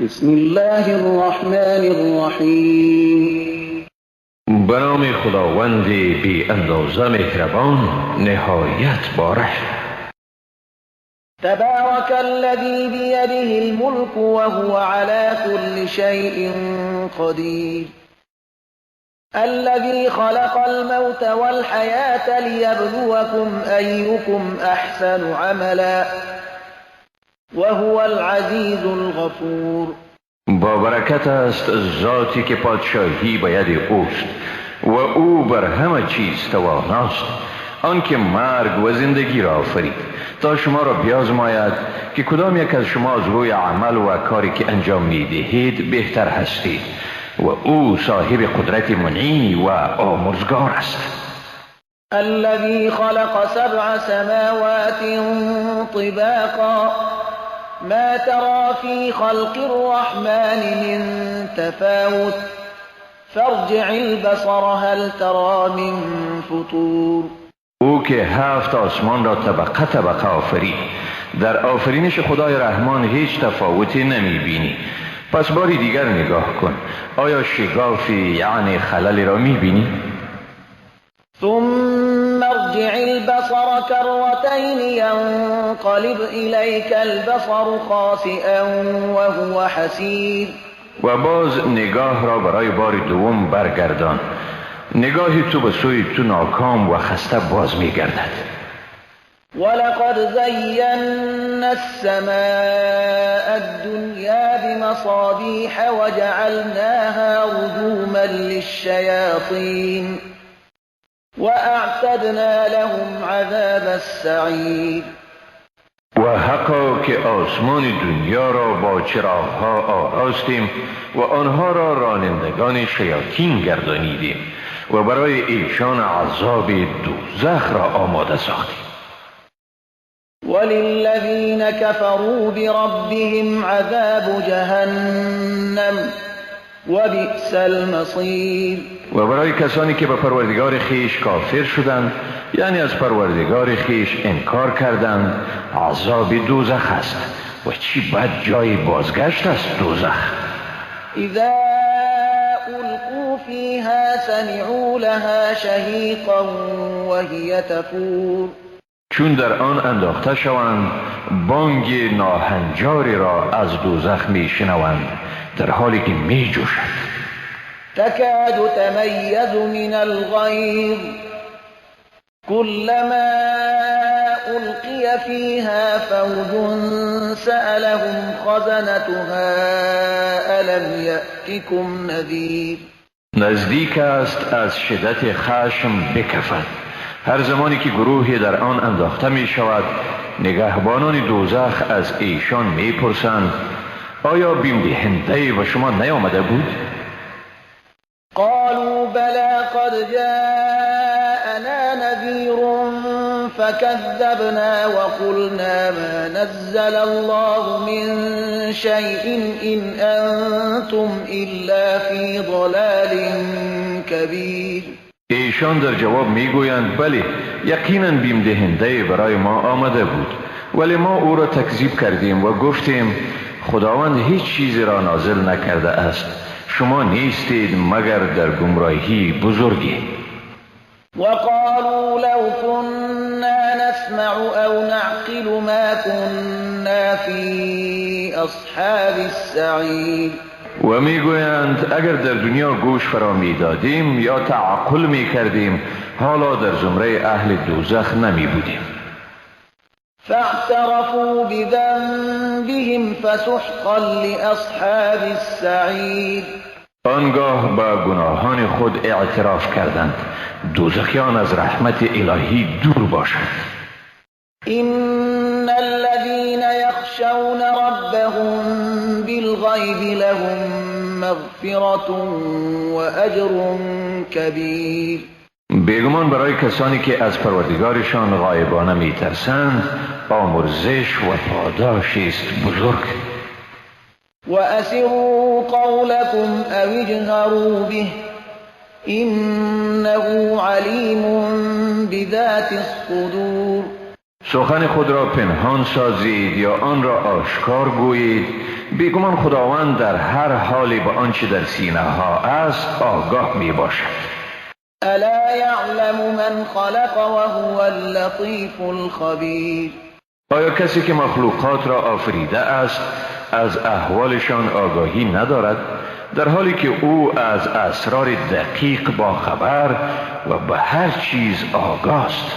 بسم الله الرحمن الرحیم. به نام خداوند بی اندازه مهربان نهایت باره. تبارك الذي بيده الملك وهو على كل شيء قدير الذي خلق الموت والحياة ليبلوكم أيكم أحسن عملا وهو العزيز الغفور. با برکت است ذاتی که پادشاهی به ید اوست و او بر همه چیز تواناست، آنکه مرگ و زندگی را آفرید تا شما را بیازماید که کدام یک از شما از روی عمل و کاری که انجام می دهید بهتر هستید و او صاحب قدرت منعی و آمرزگار است. الذي خلق 7 سماوات طباقا ما ترى في خلق الرحمن من تفاوت فارجع البصر هل ترى من فطور. او که 7 آسمان را طبقه طبقه آفرید، در آفرینش خدای رحمان هیچ تفاوتی نمی بینی. پس باری دیگر نگاه کن، آیا شگافی یعنی خللی را می بینی؟ ثم ارجع البصر كرتين ينقلب إليك البصر خاسئا وهو حسير. و باز نگاه را برای بار دوم برگردان، نگاهی تو به سوی تو ناکام و خسته باز می گردد. ولقد زينا السماء الدنيا بمصابيح وجعلناها رجوما للشياطين وأعتدنا لهم عذاب السعير. و حقا که آسمان دنیا را با چراغ‌ها آراستیم و آنها را رانندگان شیاطین گردانیدیم و برای ایشان عذاب دوزخ را آماده ساختیم. وللذین كفروا بربهم عذاب جهنم وبئس المصیر. و برای کسانی که به پروردگار خیش کافر شدند، یعنی از پروردگار خیش انکار کردند، عذاب دوزخ است و چی بد جای بازگشت است دوزخ. اذا القوا فيها سمعوا لها شهیقا وهي تفور. چون در آن انداخته شوند بانگ ناهنجاری را از دوزخ می شنوند در حالی که می جوشد. تكاد تميز من الغيظ كلما ألقي فيها فوج سألهم خزنتها ألم يأتكم نذير. نزدیک است از شدت خشم بکفد. هر زمانی که گروهی در آن انداخته می شود، نگهبانان دوزخ از ایشان می پرسند آیا بیم دهنده و شما نیامده بود؟ قالوا بلى قد جاءنا نذير فكذبنا وقلنا ما نزل الله من شيء إن أنتم إلا في ضلال كبير. ایشان در جواب میگویند بله، یقینا بیم دهنده برای ما آمده بود، ولی ما او را تکذیب کردیم و گفتیم خداوند هیچ چیزی را نازل نکرده است، شما نیستید مگر در گمراهی بزرگی. وقالوا لو كنا نسمع او نعقل ما كنا في اصحاب السعیر. و میگویند اگر در دنیا گوش فرا میدادیم یا تعقل میکردیم حالا در زمره اهل دوزخ نمی بودیم. فاعترفوا بذنبهم فسحقا لاصحاب السعیر. آنگاه با گناهان خود اعتراف کردند، دوزخیان از رحمت الهی دور باشند. ان الذين يخشون ربهم بالغيب لهم مغفرة واجر كبير. بیگمان برای کسانی که از پروردگارشان غایبانه میترسند آمرزش و پاداشی است بزرگ. واسروا قولكم او اجهروا به انه علیم بذات الصدور. سخن خود را پنهان سازید یا آن را آشکار گویید، بیگمان خداوند در هر حالی به آنچه در سینه ها است آگاه می باشد. ألا يعلم من خلق وهو اللطيف الخبير. آیا کسی که مخلوقات را آفریده است از احوالشان آگاهی ندارد، در حالی که او از اسرار دقیق با خبر و به هر چیز آگاه است؟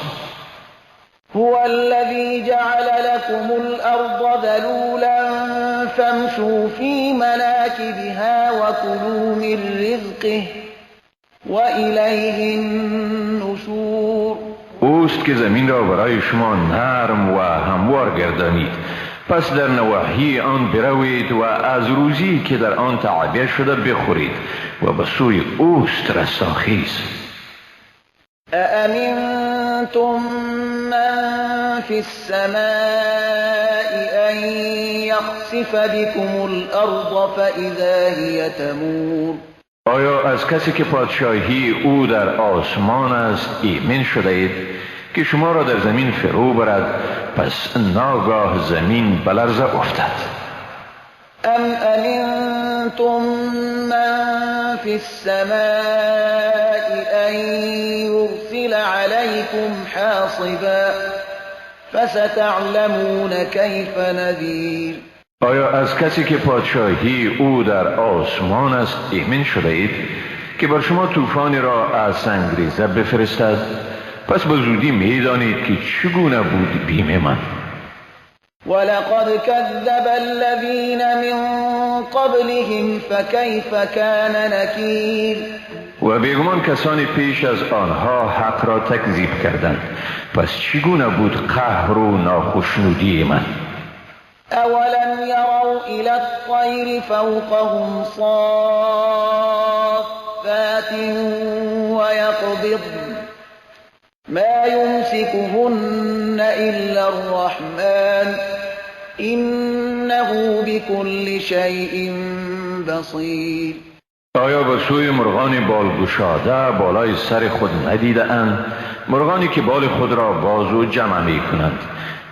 هو الذي جعل لكم الأرض ذلولا فامشوا في مناكبها وكلوا من رزقه وإليه النشور. اوست که زمین را برای شما نرم و هموار گردانید، پس در نواحی آن بروید و از روزی که در آن تعبیه شده بخورید و به سوی اوست رستاخیز. أأمنتم من في السماء أن يخسف بكم الأرض فإذا هي تمور. آیا از کسی که پادشاهی او در آسمان است ایمن شده اید که شما را در زمین فرو برد پس ناگاه زمین بلرزه افتد؟ أم أمنتم من في السماء أن يرسل عليكم حاصبا فستعلمون كيف نذير. آیا از کسی که پادشاهی او در آسمان است ایمن شده اید که بر شما طوفانی را از سنگریزه بفرستد؟ پس به زودی میدانید که چگونه بود بیم من. ولقد كذب الذين من قبلهم فكيف كان نكير. و بیگمان کسانی پیش از آنها حق را تکذیب کردند، پس چگونه بود قهر و ناخشنودی من. أولم يروا إلى الطير فوقهم صافات ويقبضن ما يمسكهن إلا الرحمن إنه بكل شيء بصير. آیا به سوی مرغان بالگشاده بالای سر خود ندیده اند؟ مرغانی که بال خود را باز و جمع می کنند،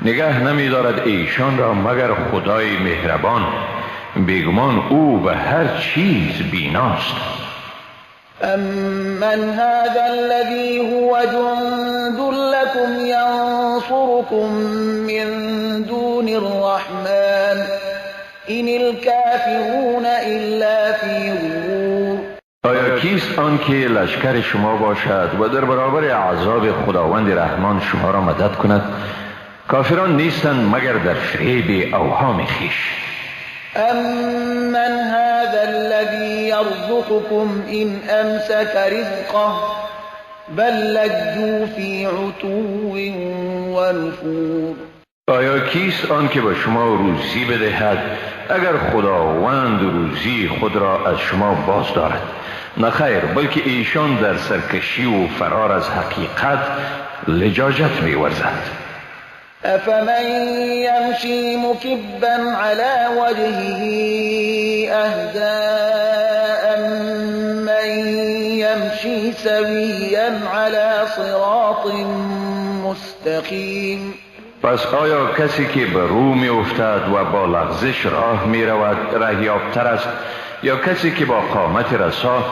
نگه نمی دارد ایشان را مگر خدای مهربان، بیگمان او به هر چیز بیناست. أَمَّنْ هَذَا الَّذِي هُوَ جُندٌ لَّكُمْ يَنصُرُكُم مِّن دُونِ الرَّحْمَٰنِ إِنِ الْكَافِرُونَ إِلَّا فِي غُرُورٍ. آیا کیست آن که لشکر شما باشد و در برابر عذاب خداوند رحمان شما را مدد کند؟ کافران نیستند مگر در فریب اوهام خویش. أَمَّنْ هَذَا الَّذِي يَرْزُقُكُمْ إِنْ أَمْسَكَ رِزْقَهُ بَل لَّجُّوا فِي عُتُوٍّ وَنُفُورٍ. آیا کیست آن که به شما روزی بدهد اگر خداوند روزی خود را از شما باز دارد؟ نه خیر، بلکه ایشان در سرکشی و فرار از حقیقت لجاجت می‌ورزند. أفمن يمشي مكبا على وجهه أهدى من يمشي سويا على صراط مستقيم. پس آیا کسی که به رو می افتد و با لغزش راه می رود رهیابتر است یا کسی که با قامت رسا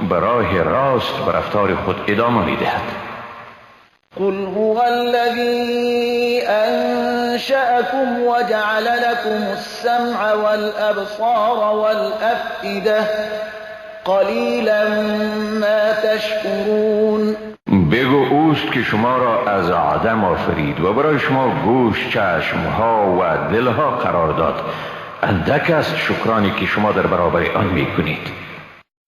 به راه راست به رفتار خود ادامه می دهد؟ قل هو الذي أنشأكم وجعل لكم السمع والأبصار والأفئدة قلیلا ما تشکرون. بگو اوست که شما را از عدم آفرید و برای شما گوش، چشمها و دلها قرار داد. اندک است شکرانی که شما در برابر آن می کنید.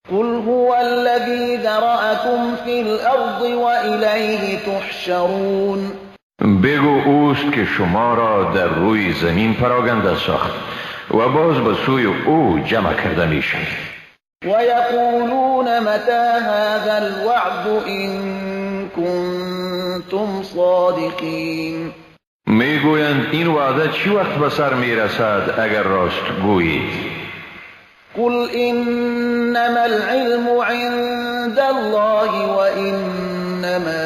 قل هو الذي ذرأكم في الأرض وإليه تحشرون. بگو اوست که شما را در روی زمین پراگنده ساخت و باز به سوی او جمع کرده می شوید. ويقولون متى هذا الوعد إن كنتم صادقين. میگویند این وعده چی وقت به سر می رسد اگر راست گویید؟ قل إنما العلم عند الله وإنما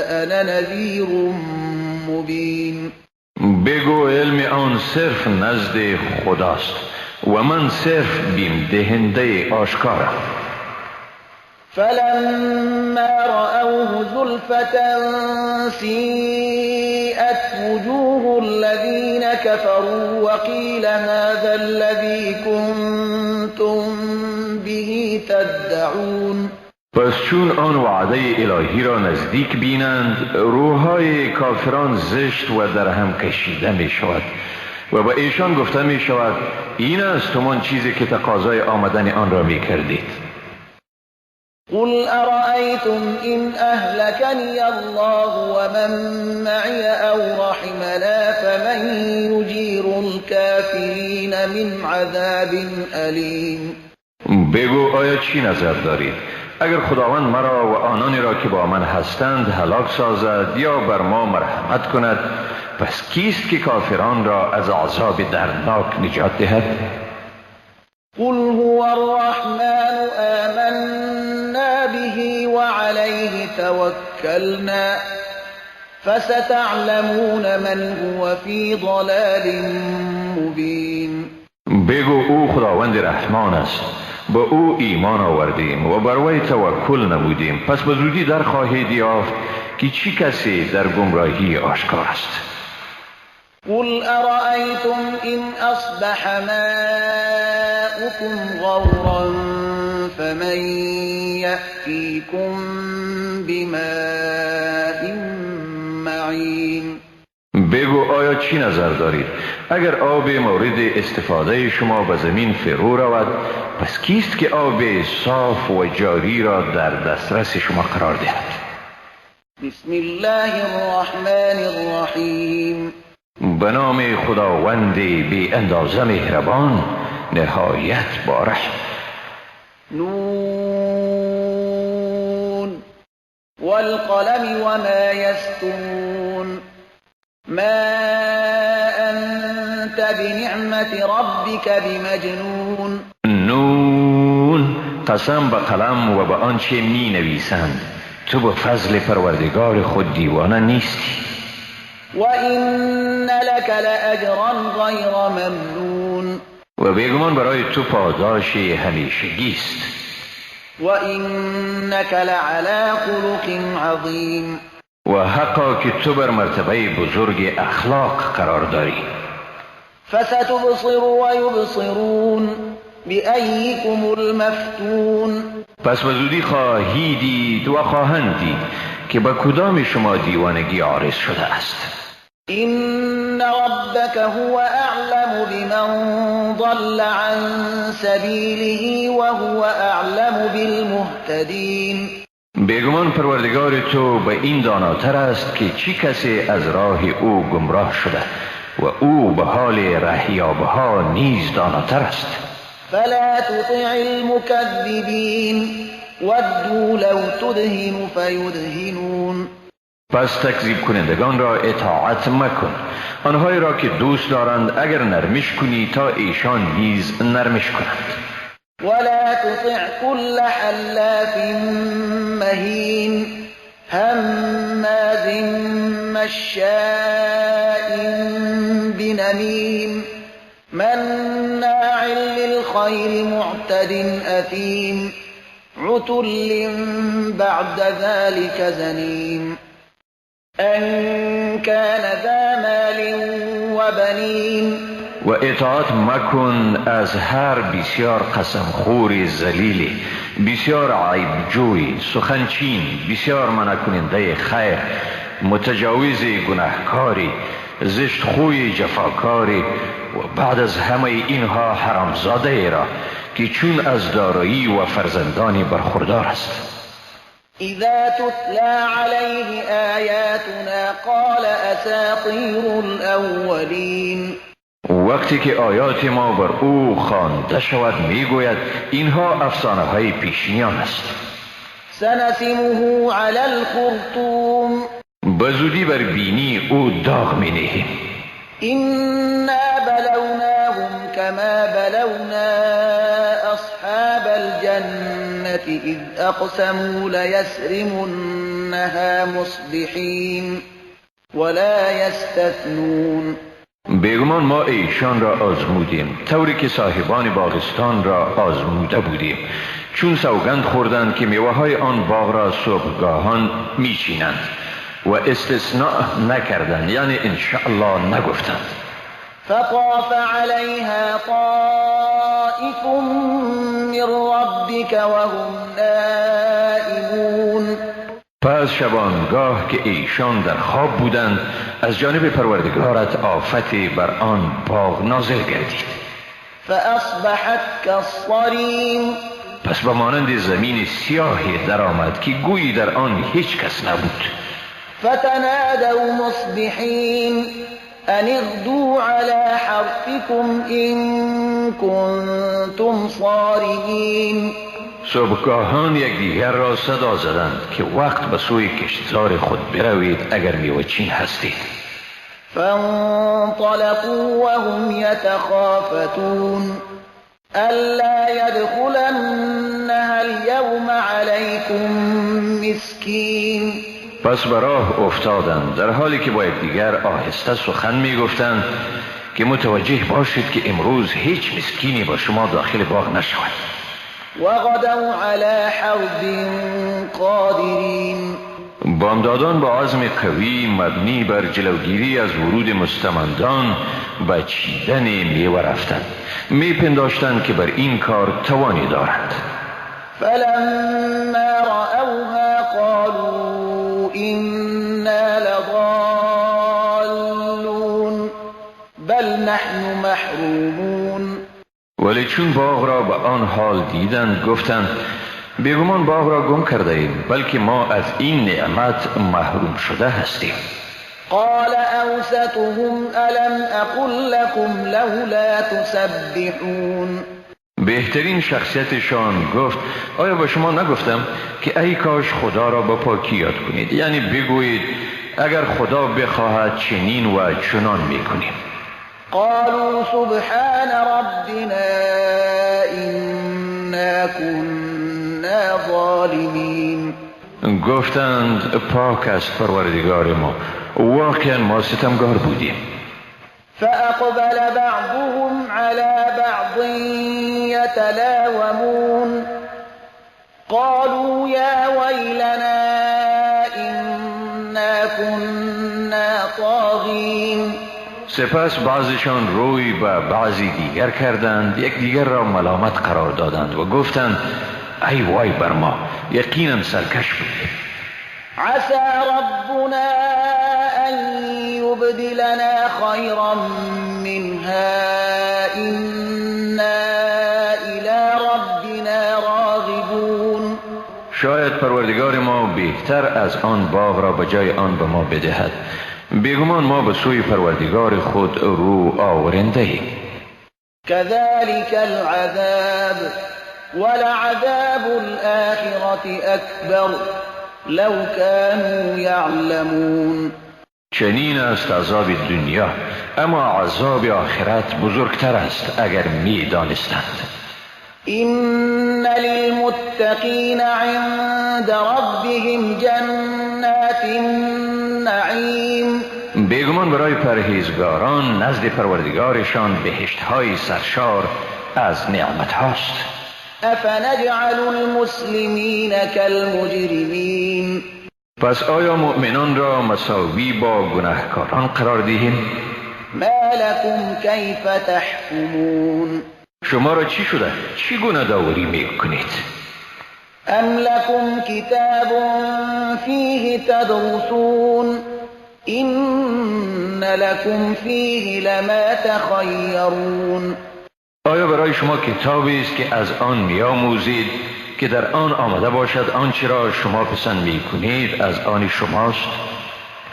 أنا نذير مبين. بگو علم آن صرف نزد خداست و من صرف بیم دهنده آشکارم. فلما رأوه زلفة سیئت وجوه الذین كفروا وقیل هذا الذی کنتم به تدعون. پس چون آن وعده الهی را نزدیک بینند، روحهای کافران زشت و در هم کشیده می شود و به ایشان گفته می شود این است همان چیزی که تقاضای آمدن آن را می کردید. قل أرأيتم إن أهلكني الله ومن معي أو رحمنا فمن يجير الكافرين من عذاب أليم. بگو آیا چی نظر دارید؟ اگر خداوند مرا و آنانی را که با من هستند هلاک سازد یا بر ما مرحمت کند، پس کیست که کافران را از عذاب دردناک نجات دهد؟ قل هو الرحمن آمنا به وعليه توكلنا فستعلمون من هو في ضلال مبين. بگو او خداوند رحمان است، به او ایمان آوردیم و بر وی توکل نمودیم، پس به زودی در خواهید یافت که چی کسی در گمراهی آشکار است. قل أرأيتم إن أصبح ماؤكم غورا فمن يأتيكم بماء معين. بگو آیا چی نظر دارید؟ اگر آب مورد استفاده شما به زمین فرو رود، پس کیست که آب صاف و جاری را در دسترس شما قرار دهد؟ بسم الله الرحمن الرحیم. به نام خداوند بی اندازه مهربان، نهایت با رحم. نون والقلم وما يسطرون. ما أنت بنعمة ربك بمجنون. نون، قسم به قلم و به آنچه می نویسند، تو به فضل پروردگار خود دیوانه نیستی. وَإِنَّ لَكَ لَأَجْرًا غَيْرَ مَمْنُونٍ. و بیگمان برای تو پاداش همیشگی است. وَإِنَّكَ لَعَلَى خُلُقٍ عَظِيمٍ. و حقا که تو بر مرتبه بزرگ اخلاق قرار داری. فَسَتُبْصِرُ وَيُبْصِرُونَ بِأَيِّكُمُ الْمَفْتُونُ. پس به زودی خواهی دید و خواهند دید که به کدام شما دیوانگی عارض شده است. إن ربك هو أعلم بمن ضل عن سبيله وهو أعلم بالمهتدين. بیگمان پروردگار تو به این داناتر است که چی کسی از راه او گمراه شده و او به حال رهیابها نیز داناتر است. فلا تطع المكذبين ودوا لو تدهن فيدهنون. پس تکذیب کنندگان را اطاعت مکن، آنهایی را که دوست دارند اگر نرمش کنی تا ایشان نیز نرمش کنند. ولا تطع كل حلاف مهين هماز مشاء بنميم مناع للخير معتد أثيم عتل بعد ذلك زنيم أن كان ذا مال وبنين. و اطاعت مکن از هر بسیار قسمخور ذلیل، بسیار عیبجوی، سخنچین، بسیار منع کننده خیر، متجاوز گناهکاری، زشتخوی جفاکاری و بعد از همه اینها حرامزاده را که چون از دارایی و فرزندانی برخوردار است. إذا تتلى عليه آياتنا قال أساطير الأولين. وقتی که آیات ما بر او خوانده شود میگوید اینها افسانه های پیشینیان است. سنسمه على الخرطوم. به زودی بر بینی او داغ می نهیم. إنا بلوناهم كما بلونا أصحاب الجنة إذ أقسموا ليسرمنها مصبحين ولا يستثنون. بیگمان ما ایشان را آزمودیم طوری که صاحبان باغستان را آزموده بودیم، چون سوگند خوردند که میوه‌های آن باغ را صبحگاهان میچینند و استثناء نکردند، یعنی انشاءالله نگفتند. فطاف عليها طائف من ربك وهم نائمون. پس شبانگاه که ایشان در خواب بودند از جانب پروردگارت آفتی بر آن باغ نازل گردید. فأصبحت كالصريم. پس به مانند زمین سیاهی در آمد که گویی در آن هیچ کس نبود. فتنادوا مصبحين أن اغدوا على حرثكم إن كنتم صارمين. صبحگاهان یکدیگر را صدا زدند که وقت به سوی کشتزار خود بروید اگر میوه‌چین هستید. فانطلقوا وهم يتخافتون ألا يدخلنها اليوم عليكم مسكين. پس به راه افتادند در حالی که با یکدیگر آهسته سخن میگفتند که متوجه باشید که امروز هیچ مسکینی با شما داخل باغ نشود. وغدوا على حرد قادرين. بامدادان با عزم قوی مبنی بر جلوگیری از ورود مستمندان به چیدن میوه رفتند، میپنداشتند که بر این کار توانی دارند. فلما رأوها قالوا إنا لضالون بل نحن محرومون. ولی چون باغ را به آن حال دیدند گفتند بیگمان باغ را گم کرده ایم، بلکه ما از این نعمت محروم شده هستیم. قال أوسطهم ألم أقل لكم لولا تسبحون. بهترین شخصیتشان گفت آیا به شما نگفتم که ای کاش خدا را با پاکی یاد کنید، یعنی بگویید اگر خدا بخواهد چنین و چنان میکنیم. قالوا سبحان ربنا إنا كنا ظالمين. گفتند پاک است پروردگار ما، واقعا ما ستمگار بودیم. فأقبل بعضهم على بعض يتلاومون قالوا يا ويلنا إنا كنا طاغين. سپس بعضشان روی به بعضی دیگر کردند، یک دیگر را ملامت قرار دادند و گفتند ای وای بر ما، یقینا سرکش بودیم. عسى ربنا أن يبدلنا خيرا منها إنا إلى ربنا راغبون. شاید پروردگار ما بهتر از آن باغ را به جای آن به ما بدهد، بیگمان ما به سوی پروردگار خود رو آورنده ایم. كذلك العذاب ولعذاب الآخرة أكبر لو كانوا يعلمون. چنین است عذاب دنیا، اما عذاب آخرت بزرگتر است اگر می دانستند. إن للمتقين عند ربهم جنات النعيم. بیگمان برای پرهیزگاران نزد پروردگارشان بهشت‌های سرشار از نعمت هاست. أفنجعل المسلمين كالمجرمين. پس آیا مؤمنان را مساوی با گناهکاران قرار دهیم؟ ما لكم كيف تحكمون. شما را چی شده؟ چی گناه داوری میکنید؟ أم لكم كتاب فيه تدرسون إن لكم فيه لما تخيرون. آیا برای شما کتابی است که از آن میآموزید که در آن آمده باشد آنچه را شما پسند میکنید از آن شماست؟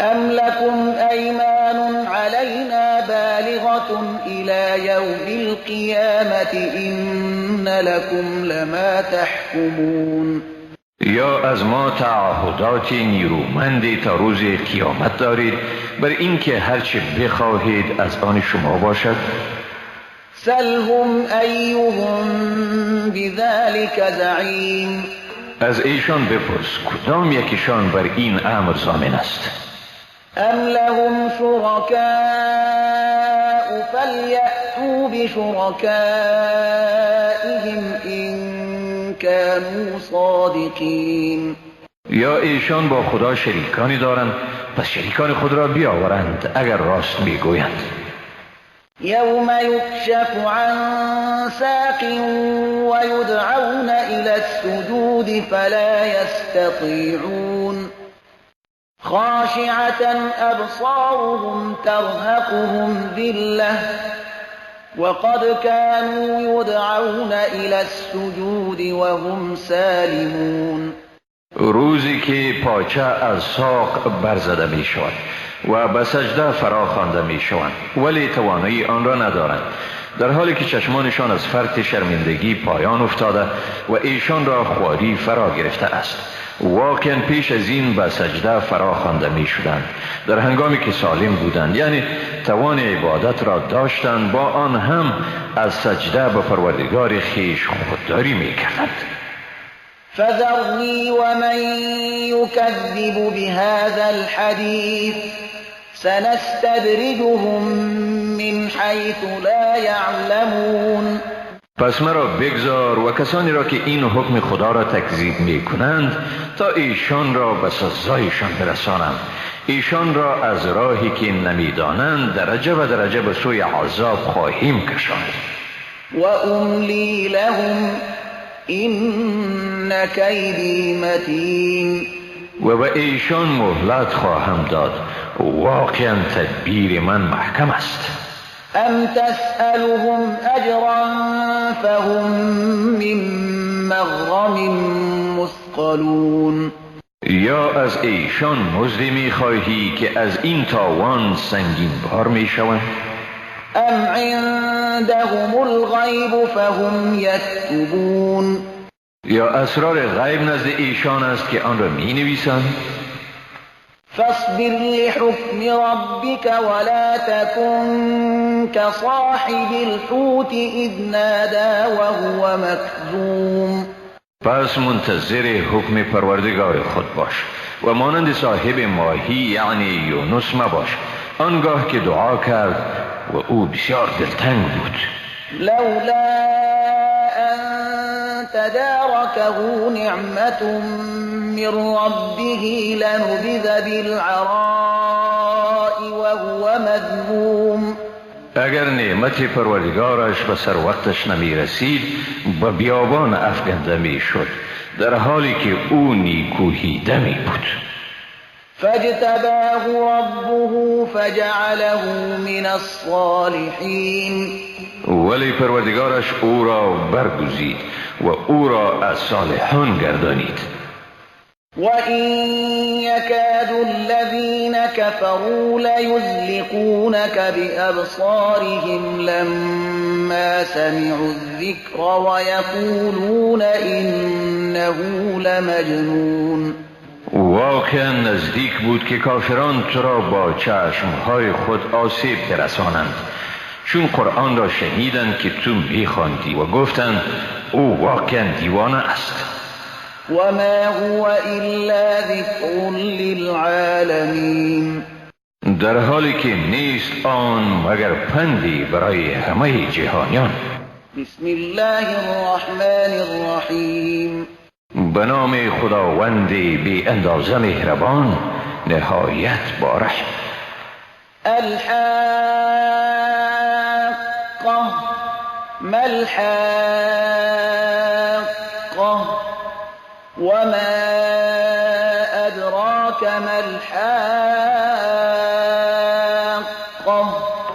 أم لكم أيمان علينا بالغة إلى يوم القيامة إن لكم لما تحكمون. یا از ما تعهدات نیرومندی تا روز قیامت دارید بر اینکه هرچه بخواهید از آن شما باشد؟ سلهم أيهم بذلك زعيم. از ایشان بپرس کدام یکیشان بر این امر ضامن است؟ أم لهم شركاء فليأتوا بشركائهم إن كانوا صادقین. یا ایشان با خدا شریکانی دارند، پس شریکان خود را بیاورند اگر راست میگویند. یوم یکشف عن ساق ویدعون إلی السجود فلا یستطیعون خاشعة أبصارهم ترهقهم ذلة وقد كانوا يدعون إلى السجود وهم سالمون. روزی که پاچه از ساق برزده می شود و به سجده فرا خوانده می شوند ولی توانایی آن را ندارند، در حالی که چشمانشان از فرط شرمندگی پایان افتاده و ایشان را خواری فرا گرفته است. واقعا پیش از این به سجده فرا خوانده می شدند در هنگامی که سالم بودند، یعنی توان عبادت را داشتند، با آن هم از سجده به پروردگار خیش خودداری می کردند. فذرني ومن يكذب بهذا الحديث سنستدرجهم من حيث لا يعلمون. پس مرا بگذار و کسانی را که این حکم خدا را تکذیب می کنند تا ایشان را به سزایشان برسانم. ایشان را از راهی که نمی دانند درجه و درجه به سوی عذاب خواهیم کشاند. و املی لهم این کیدی متین. و به ایشان مهلت خواهم داد، واقعا تدبیر من محکم است. ام تسألهم اجرا فهم من مغرم مثقلون. یا از ایشان مزدی می خواهی که از این تاوان سنگین بار می شوند؟ ام عندهم الغیب فهم یكتبون. یا اسرار غیب نزد ایشان است که آن را می نویسند؟ فاصبر لحكم ربك ولا تكن كصاحب الحوت إذ نادى وهو مكذوم. پس منتظر حکم پروردگار خود باش و مانند صاحب ماهی یعنی یونس مباش آنگاه که دعا کرد و او بسیار دلتنگ بود. لولا ان تداركه نعمة من ربه لنبذ بالعراء وهو مذموم. اگر نعمت پروردگارش به سر وقتش نمی رسید به بیابان افکنده می شد در حالی که او نیکوهیده می بود. فاجتباه ربه فجعله من الصالحین. ولی پروردگارش او را برگزید و او را از صالحان گردانید. وَإِن يَكَادُ الَّذِينَ كَفَرُوا لَيُزْلِقُونَكَ بِأَبْصَارِهِمْ لَمَّا سَمِعُوا الذِّكْرَ وَيَقُولُونَ إِنَّهُ لَمَجْنُونٌ. واقعا نزدیک بود که کافران تو را با چشمهای خود آسیب برسانند، چون قرآن را شنیدند که تو می‌خواندی و گفتند او واقعا دیوانه است. وما هو إلا ذكر للعالمين. در حالی که نیست آن مگر پندی برای همه جهانیان. بسم الله الرحمن الرحیم. به نام خداوند بی اندازه مهربان نهایت با رحم. الحاقة ما الحاقة وما أدراك ما الحاقة.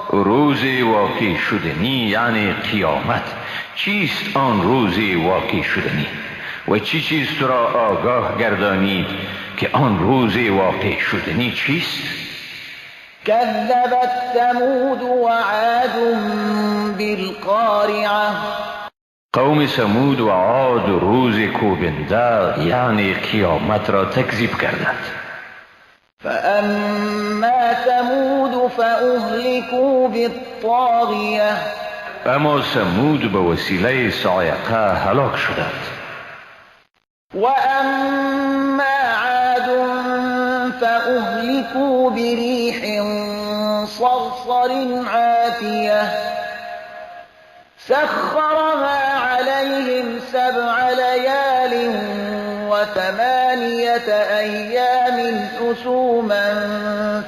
روزی واقع شدنی یعنی قیامت. چیست آن روزی واقع شدنی و چی چیز تو را آگاه گردانید که آن روزی واقع شدنی چیست؟ كذبت ثمود وعاد بالقارعة. قوم سمود و عاد روز کوبنده یعنی قیامت را تکذیب کردند. فأما ثمود فأهلكوا بالطاغية. اما سمود به وسیله صاعقه هلاک شدند. وأما عاد فأهلكوا بريح صرصر عاتية سخرها عليهم 7 ليال و8 أيام حسوما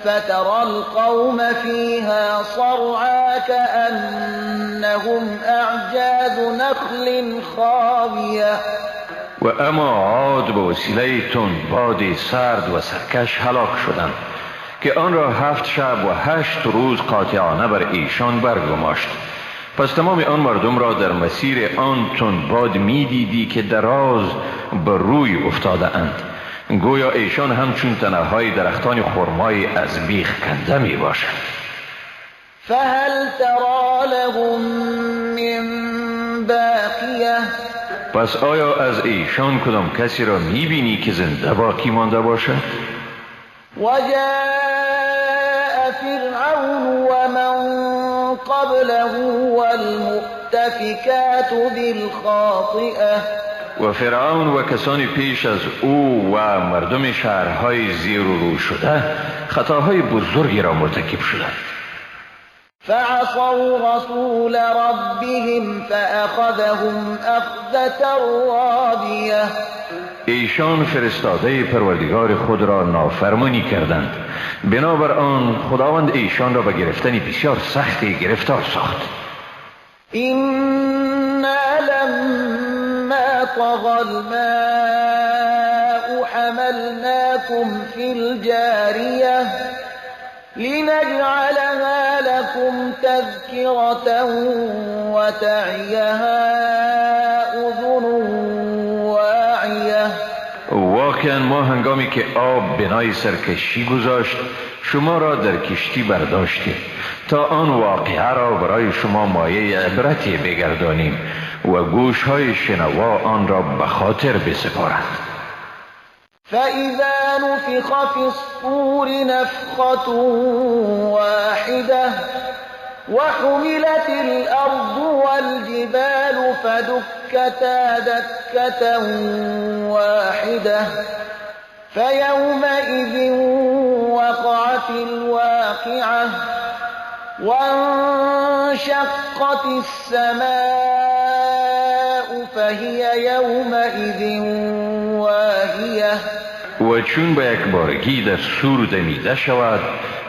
فترى القوم فيها صرعى كأنهم أعجاز نخل خاوية. و اما عاد به وسیله تندباد سرد و سرکش هلاک شدند که آن را 7 شب و 8 روز قاطعانه بر ایشان برگماشت. پس تمام آن مردم را در مسیر آن تندباد می دیدی که دراز بر روی افتاده اند، گویا ایشان همچون تنه های درختان خرمای از بیخ کنده می باشند. فهل ترى لهم من باقیه، پس آیا از ایشان کدام کسی را می بینی که زنده باقی مانده باشد؟ وجاء فرعون ومن قبله والمؤتفكات بالخاطئه، و فرعون و کسانی پیش از او و مردم شهرهای زیر و رو شده خطاهای بزرگی را مرتکب شدند. فعصوا رسول ربهم فأخذهم أخذة رابية، ایشان فرستاده پروردگار خود را نافرمانی کردند، بنابر آن خداوند ایشان را به گرفتن بسیار سختی گرفتار ساخت. إنا لما طغى الماء حملناكم في الجارية لنجعلها لكم تذكرة وتعيها أذن واعية. واقعا ما هنگامی که آب بنای سرکشی گذاشت شما را در کشتی برداشتیم تا آن واقعه را برای شما مایه عبرتی بگردانیم و گوشهای شنوا آن را به خاطر بسپارند. فإذا نفخ في الصور نفخة واحدة وحملت الأرض والجبال فدكتا دكة واحدة فيومئذ وقعت الواقعة وانشقت السماء فهي يومئذ واهية. و چون به یک بارگی در سور دمیده شود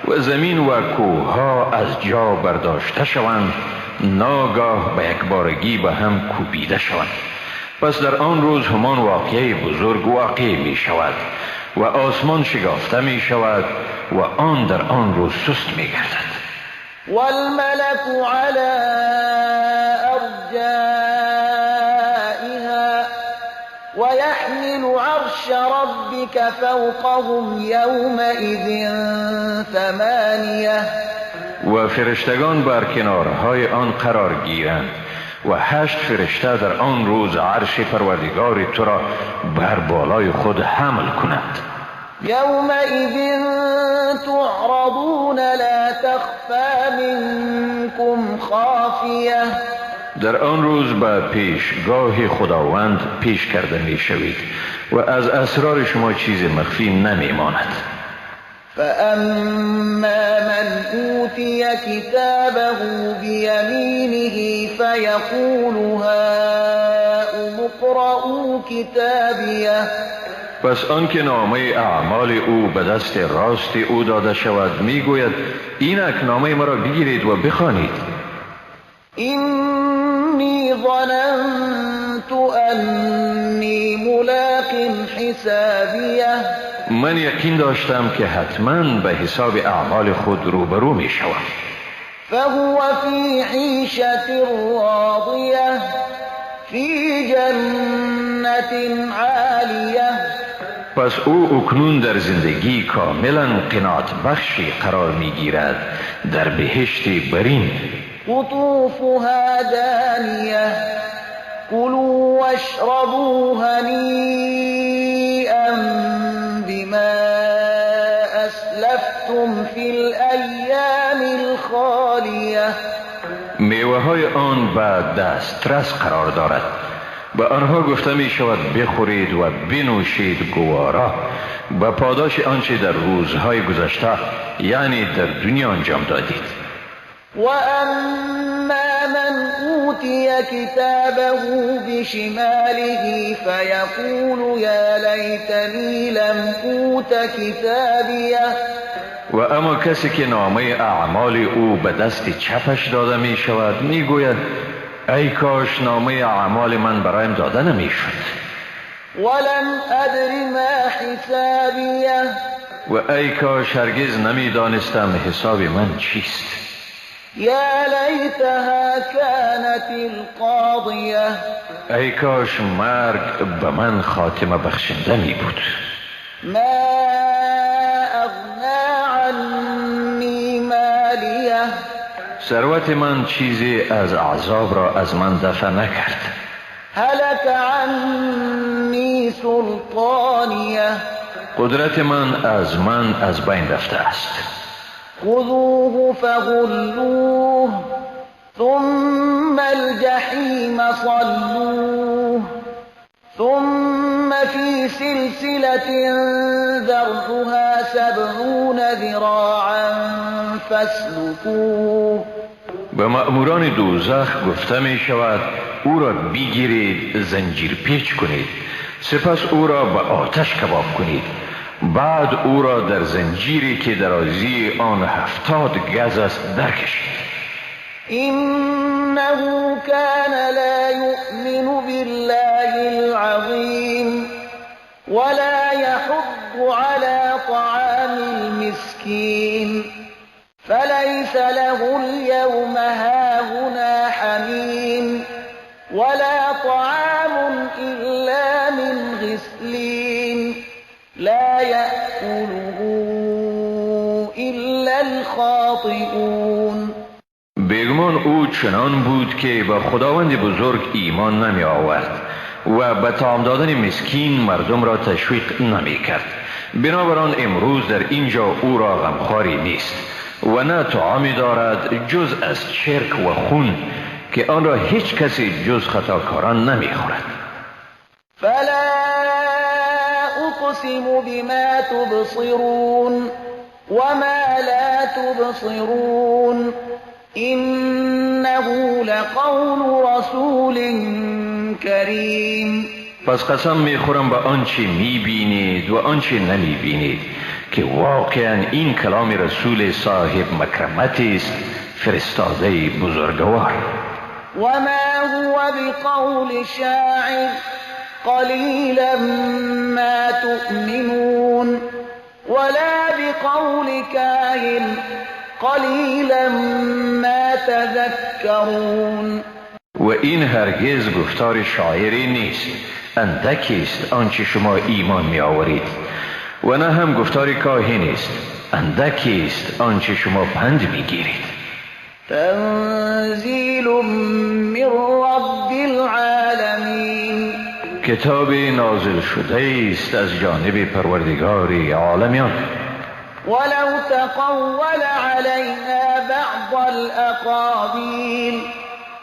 و زمین و کوهها از جا برداشته شوند، ناگاه به یک بارگی به هم کوبیده شوند. پس در آن روز همان واقعه بزرگ واقع می شود و آسمان شکافته می شود و آن در آن روز سست می گردد. والملك على أرجائها ويحمل عرش ربك فوقهم يومئذ 8. و فرشتگان بر کنارهای آن قرار گیرند و 8 فرشته در آن روز عرش پروردگار تو را بر بالای خود حمل کنند. يومئذ تعرضون لا تخفى منكم خافية. در آن روز به پیشگاه خداوند پیش کرده می شوید و از اسرار شما چیز مخفی نمی ماند. فأما من أوتي كتابه بيمينه فيقول هاؤم اقرءوا كتابيه. پس آنکه نامه اعمال او به دست راست او داده شود میگوید اینک نامه مرا بگیرید و بخوانید. اینی ظننت انی ملاق حسابیه. من یقین داشتم که حتما به حساب اعمال خود روبرو می شوم. فهو فی عیشة راضیه فی جنت عالیه. پس او اکنون در زندگی کاملا قناعت بخشی قرار می گیرد در بهشتی برین. قطوفها دانیه کلوا واشربوا هنیئا بما اسلفتم فی الایام الخالیه. میوه های آن به دسترس قرار دارد، به آنها گفته می شود بخورید و بنوشید گوارا به پاداش آنچه در روزهای گذشته یعنی در دنیا انجام دادید. وأما من أوتي كتابه بشماله فيقول يا ليتني لم أوت كتابيه. و اما کسی که نامه اعمال او به دست چپش داده می شود می گوید ای کاش نامه اعمال من برایم داده نمی شد. ولم أدر ما حسابيه. و ای کاش هرگز نمی دانستم حساب من چیست. يا ليتها كانت القاضية. ای کاش مرگ به من خاتمه بخشنده می بود. ما أغنى عني ماليه. ثروت من چیزی از عذاب را از من دفع نکرد. هلك عني سلطانيه. قدرت من از بین رفته است. خذوه فغلوه ثم الجحيم صلوه ثم في سلسلة ذرعها 70 ذراعا فاسلكوه. به مأموران دوزخ گفته می شود او را بگیرید، زنجیر پیچ کنید، سپس او را به آتش کباب کنید، بعد او را در زنجیری که درازی آن 70 گز است درکشید. إنه كان لا يؤمن بالله العظيم ولا يحض على طعام المسكين فليس له اليوم هاهنا حميم ولا طعام إلا من غسلين لا يأكله إلا الخاطئون. بیگمان او چنان بود که به خداوند بزرگ ایمان نمی آورد و به طعام دادن مسکین مردم را تشویق نمی کرد. بنابراین امروز در اینجا او را غمخواری نیست و نه طعامی دارد جز از چرک و خون که آن را هیچ کسی جز خطاکاران نمی خورد. فلا أقسم بما تبصرون وما لا تبصرون إنه لقول رسول کریم. پس قسم می خورم به آنچه می بینید و آنچه نمی بینید که واقعا این کلام رسول صاحب مکرمت است، فرستاده بزرگوار. وما هو بقول شاعر قليلا ما تؤمنون ولا بقول كاهن قليلا ما تذكرون. و این هرگز گفتار شاعری نیست، اندکی است آنچه شما ایمان می آورید، و نه هم گفتار کاهن است، اندکی است آنچه شما پند می گیرید. تنزیل من رب العالمین. کتاب نازل شده است از جانب پروردگار عالمیان. ولو تقول علينا بعض الأقاويل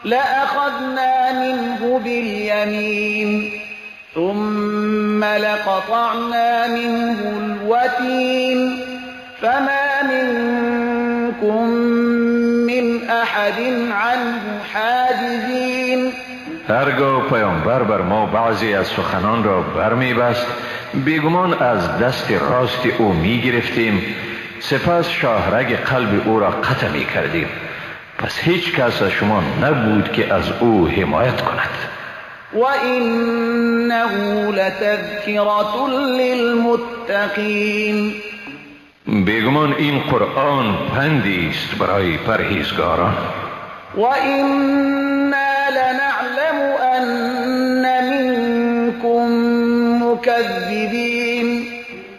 لأخذنا منه باليمين ثم لقطعنا منه الوتين فما منكم من أحد عنه حاجزين. هرگاه پیامبر بر ما بعضی از سخنان را برمی بست بیگمان از دست راست او می گرفتیم، سپس شاهرگ قلب او را قطع می کردیم، پس هیچ کس از شما نبود که از او حمایت کند. و انه لتذکرة للمتقین. بیگمان این قرآن پندی است برای پرهیزگاران. و انا لنعلم ان منکم مکذبین.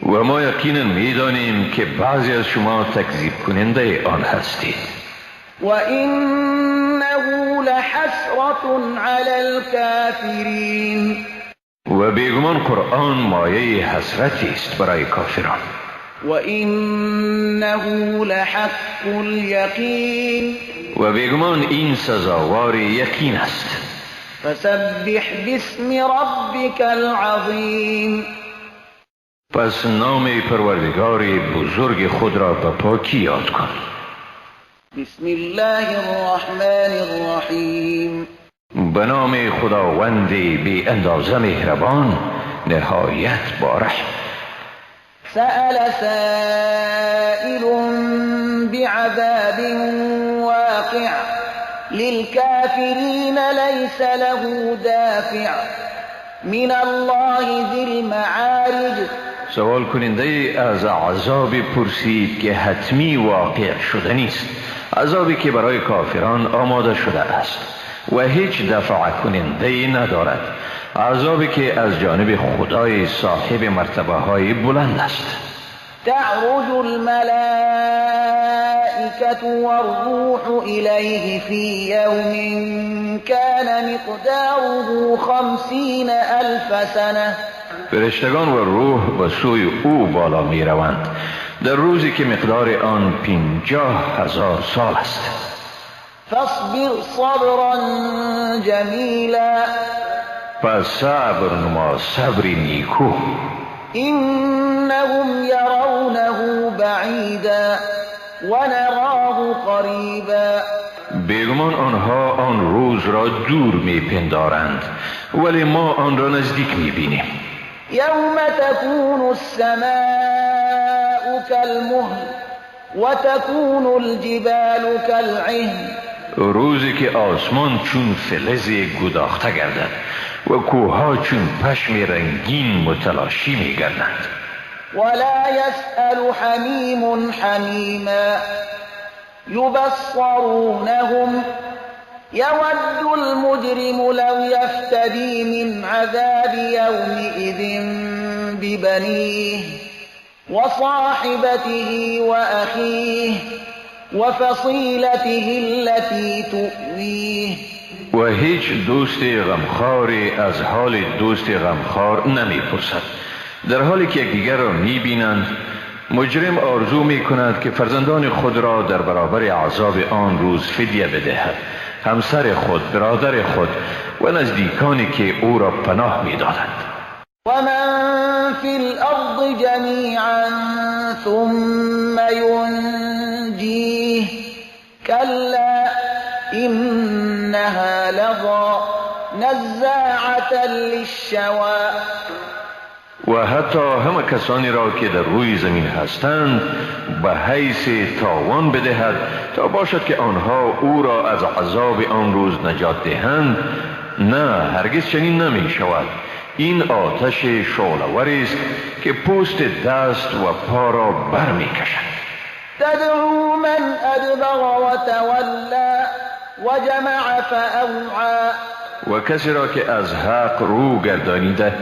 و ما یقینا میدانیم که بعضی از شما تکذیب کننده آن هستید. و انه لحسرة علی الکافرین. و بیگمان قرآن مایه حسرتی است برای کافران. و انه لحق الیقین. و بیگمان این سزاوار یقین است. فسبح باسم ربک العظیم. پس نام پروردگار بزرگ خود را به پاکی یاد کن. بسم الله الرحمن الرحیم. به نام خداوند بی اندازه مهربان، نهایت با رحم. سأل سائل بعذاب واقع للكافرين ليس له دافع من الله ذي المعارج. سوال کننده از عذاب پرسید که حتمی واقع شده نیست، عذابی که برای کافران آماده شده است و هیچ دفع کننده ندارد، عذابی که از جانب خدای صاحب مرتبه های بلند است. تعرج الملائكة والروح إليه في يوم كان مقداره 50,000 سنة. فرشتگان و روح به سوی او بالا می روند در روزی که مقدار آن 50,000 سال است. فاصبر صبرا جمیلا. پس صبر نما صبری نیکو. إنهم يرونه بعيدا ونراه قریبا. بیگمان آنها آن روز را دور می پندارند ولی ما آن را نزدیک می بینیم. یوم تكون السماء كالمهل وتكون الجبال كالعهن. روزی که آسمان چون فلز گداخته گردد و کوهها چون پشم رنگین متلاشی می گردند. ولا يسأل حمیم حمیما يبصرونهم يود المجرم لو يفتدي من عذاب يومئذ ببنيه وصاحبته وأخيه وفصيلته التي تؤويه. و هیچ دوست غمخواری از حال دوست غمخوار نمی پرسد. در حالی که یکدیگر را می بینند، مجرم آرزو می کند که فرزندان خود را در برابر عذاب آن روز فدیه بدهد، همسر خود، برادر خود و نزدیکانی که او را پناه می دادند. و من فی الارض جمیعا ثم ینجیه کلا إنها لظى نزاعة للشوى. و حتی همه کسانی را که در روی زمین هستند به حیث تاوان بدهد تا باشد که آنها او را از عذاب آن روز نجات دهند. نه، هرگز چنین نمی شود. این آتش شعله‌ور است که پوست دست و پا را بر می کشد. تدعو من ادبر و تولا و جمع فأوعى. و کسی را که از حق رو گردانیده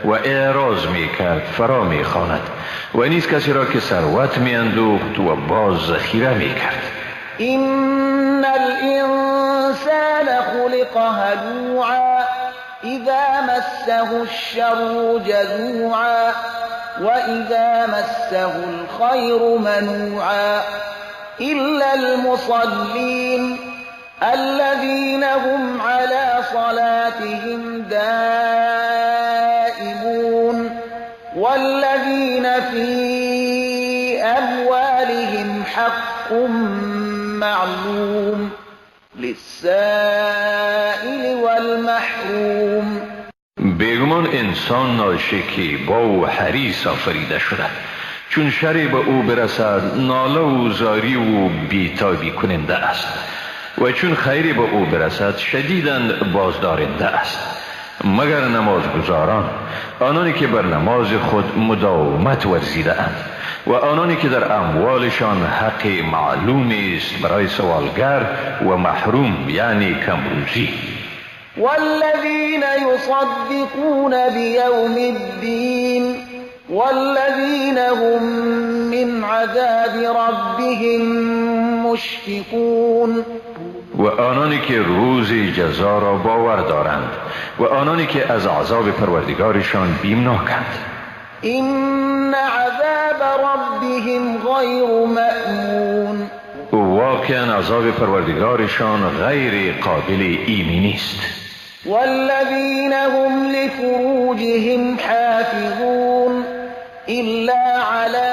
و اعراض می کرد فرا می خواند و نیز کسی را که ثروت می اندوخت و باز ذخیره می کرد. این الانسان خلق هلوعا اذا مسه الشر جزوعا و اذا مسه الخیر منوعا الا المصلين الذين هم على صلاتهم دائمون والذين في أموالهم حق معلوم للسائل والمحروم. بیگمان انسان ناشکی با و حریص آفریده شده، چون شری به او برسد ناله و زاری و بیتابی کننده است و چون خیری به او برسد شدیداً بازدارنده است، مگر نمازگزاران، آنانی که بر نماز خود مداومت ورزیده اند و آنانی که در اموالشان حق معلوم است برای سوالگر و محروم یعنی کمروزی. والذین یصدقون بیوم الدین والذین هم من عذاب ربهم مشفقون. و آنانی که روز جزا را باور دارند و آنانی که از عذاب پروردگارشان بیمناکند. این عذاب ربهم غیر مأمون. واقعا عذاب پروردگارشان غیر قابل ایمنی است. والذین هم لفروجهم حافظون إلا على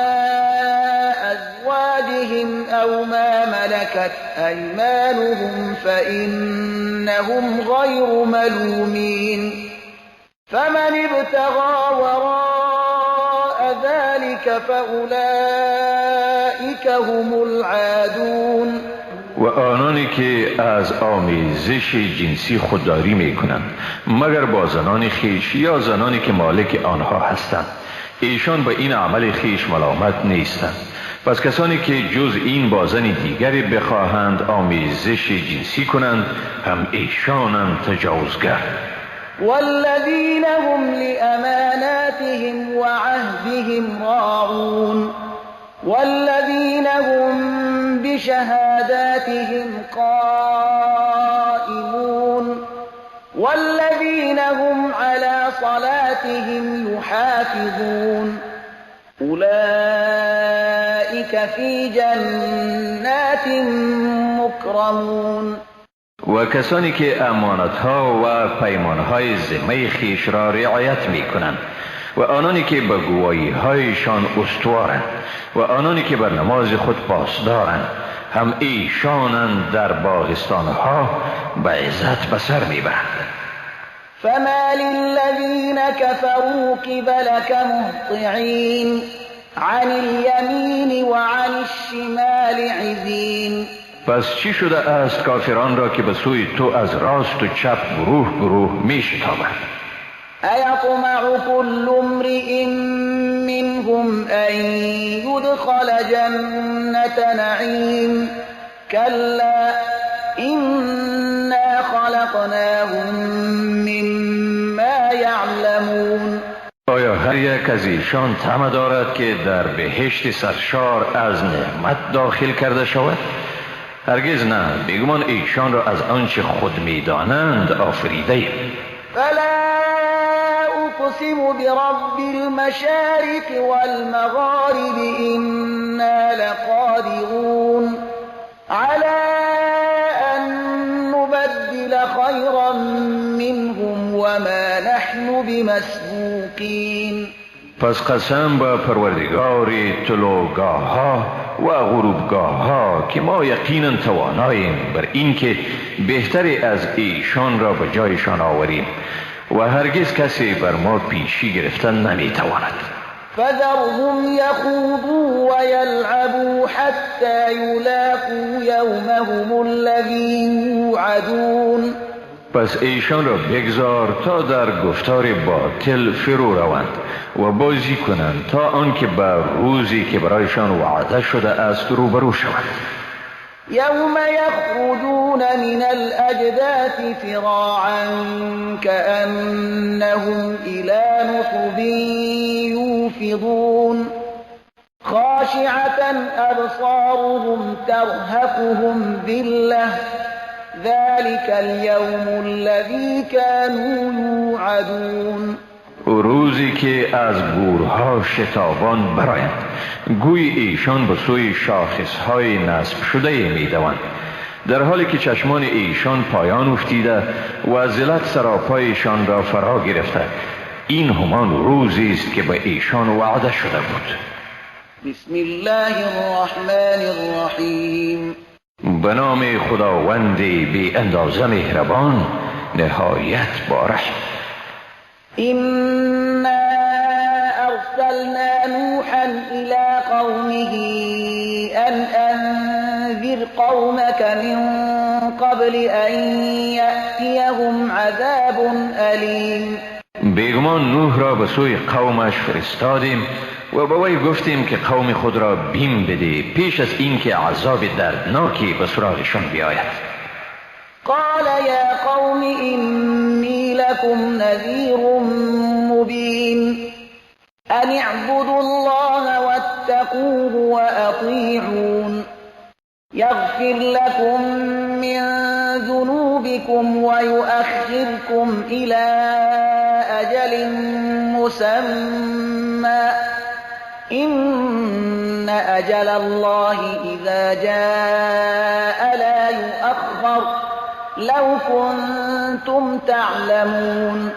أزواجهم أو ما ملكت أيمانهم فإنهم غير ملومين فمن ابتغى وراء ذلك فأولئك هم العادون. و آنانی که از آمیزش جنسی خودداری می کنند مگر با زنان خیش یا زنانی که مالک آنها هستند، ایشان به این عمل خیش ملامت نیستند. پس کسانی که جز این با زن دیگری بخواهند آمیزش جنسی کنند هم ایشانند تجاوزگر. والذين هم لأماناتهم وعهدهم راعون والذين هم بشهاداتهم قائمون والذين هم على صلاتهم يحافظون أولئك في جنات مكرمون. و کسانی که امانتها و پیمانهای ذمه خیش را رعایت می کنند و آنانی که به گواهی هایشان استوارند و آنانی که بر نماز خود پاسدارند هم ایشانند در باغستانها به عزت به سر می برند. فما للذين كفروا قبلك مهطعين عن اليمين وعن الشمال عزين. پس چی شده است کافران را که به سوی تو از راست و چپ گروه گروه می شتابند؟ أيطمع كل امرئ منهم أن يدخل جنة نعيم كلا إنا خلقناهم مما يعلمون. آیا هر یک از ایشان طمع دارد که در بهشت سرشار از نعمت داخل کرده شود؟ هرگز نه، بیگمان ایشان را از آنچه خود می‌دانند آفریده ایم. فلا أقسم برب المشارق والمغارب إنا لقادرون على أن نبدل خيرا منهم وما نحن بمسبوقين. پس قسم به پروردگار طلوعگاه ها و غروبگاه ها که ما یقینا تواناییم بر این که بهتری از ایشان را به جایشان آوریم و هرگز کسی بر ما پیشی گرفتن نمیتواند. فذرهم يخوضوا ويلعبوا حتى يلاقوا يومهم الذي يوعدون. پس ایشان را بگذار تا در گفتار باطل فرو روند و بازی کنند تا آنکه به روزی که برایشان وعده شده است روبرو شوند. يوم يخرجون من الأجداث فراعا كأنهم إلى نصب يوفضون خاشعة أبصارهم ترهقهم ذلة ذلك اليوم الذي كانوا يوعدون. روزی که از گورها شتابان برآیند گوی ایشان به سوی شاخصهای نصب شده می‌دوند در حالی که چشمان ایشان پایان افتیده و ذلت سراپایشان را فرا گرفته. این همان روزی است که به ایشان وعده شده بود. بسم الله الرحمن الرحیم. به نام خداوند بی اندازه مهربان نهایت باره. إنا أرسلنا نوحا إلى قومه أن أنذر قومك من قبل أن يأتيهم عذاب أليم. بیگمان نوح را به سوی قومش فرستادیم و به وی گفتیم که قوم خود را بیم بده پیش از اینکه عذاب دردناکی به سراغشان بیاید. قال يا قوم إني لكم نذير مبين أن اعبدوا الله واتقوه وأطيعون يغفر لكم من ذنوبكم ويؤخركم إلى أجل مسمى إن أجل الله إذا جاء لا يؤخر لو کنتم تعلمون.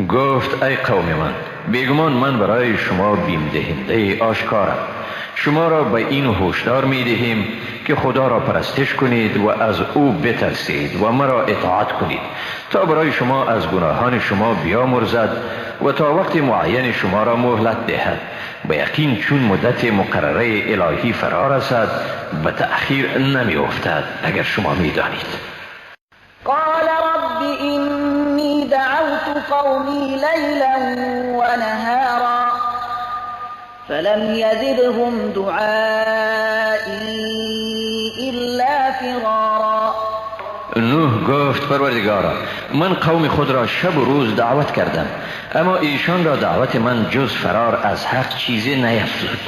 گفت ای قوم من بیگمان من برای شما بیم دهنده آشکارم. شما را به این هشدار می دهیم که خدا را پرستش کنید و از او بترسید و مرا اطاعت کنید تا برای شما از گناهان شما بیامرزد و تا وقت معین شما را مهلت دهد. به یقین چون مدت مقرره الهی فرا رسد به تأخیر نمی افتد اگر شما می دانید. قال رب إني دعوت قومي ليلا ونهارا فلم يزدهم دعائي إلا فرارا. نوح گفت پروردگارا من قوم خود را شب و روز دعوت کردم اما ایشان را دعوت من جز فرار از حق چیزی نیفزود.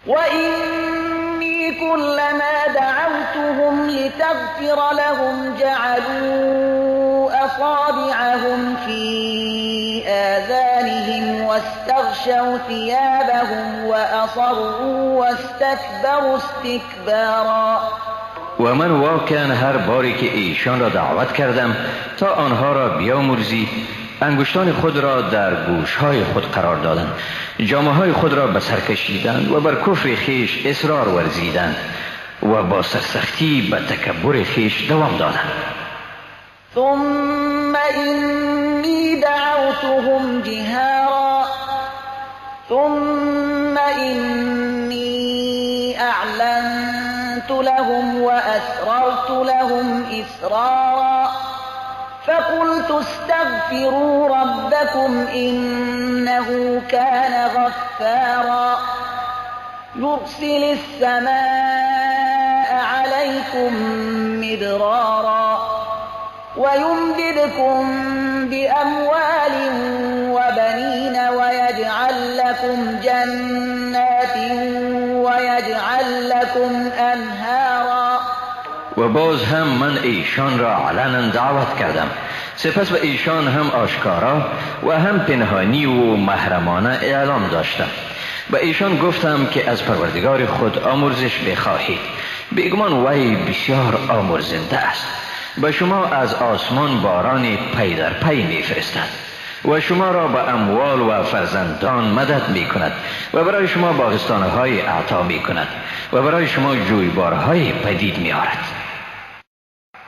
وإني كلما دعوتهم لتغفر لهم جعلوا أصابعهم في آذانهم واستغشوا ثيابهم وأصروا واستكبروا استكبارا. و من واقعا هر باری که ایشان را دعوت کردم تا آنها را بیامرزی انگشتان خود را در گوشهای خود قرار دادند، جامه‌های خود را به سر کشیدند و بر کفر خیش اصرار ورزیدند و با سرسختی به تکبر خیش دوام دادند. ثم إني دعوتهم جهارا ثم إني أعلنت لهم وأسررت لهم إسرارا فقلت استغفروا ربكم إنه كان غفارا يرسل السماء عليكم مدرارا ويمددكم بأموال وبنين ويجعل لكم جنات ويجعل لكم أنهارا. و باز هم من ایشان را علنا دعوت کردم، سپس به ایشان هم آشکارا و هم پنهانی و محرمانه اعلام داشتم. به ایشان گفتم که از پروردگار خود آمرزش بخواهید، بیگمان وی بسیار آمرزنده است. به شما از آسمان باران پی در پی می فرستد و شما را به اموال و فرزندان مدد می کند و برای شما باغستانهای اعطا می کند و برای شما جویبارهای پدید می آرد.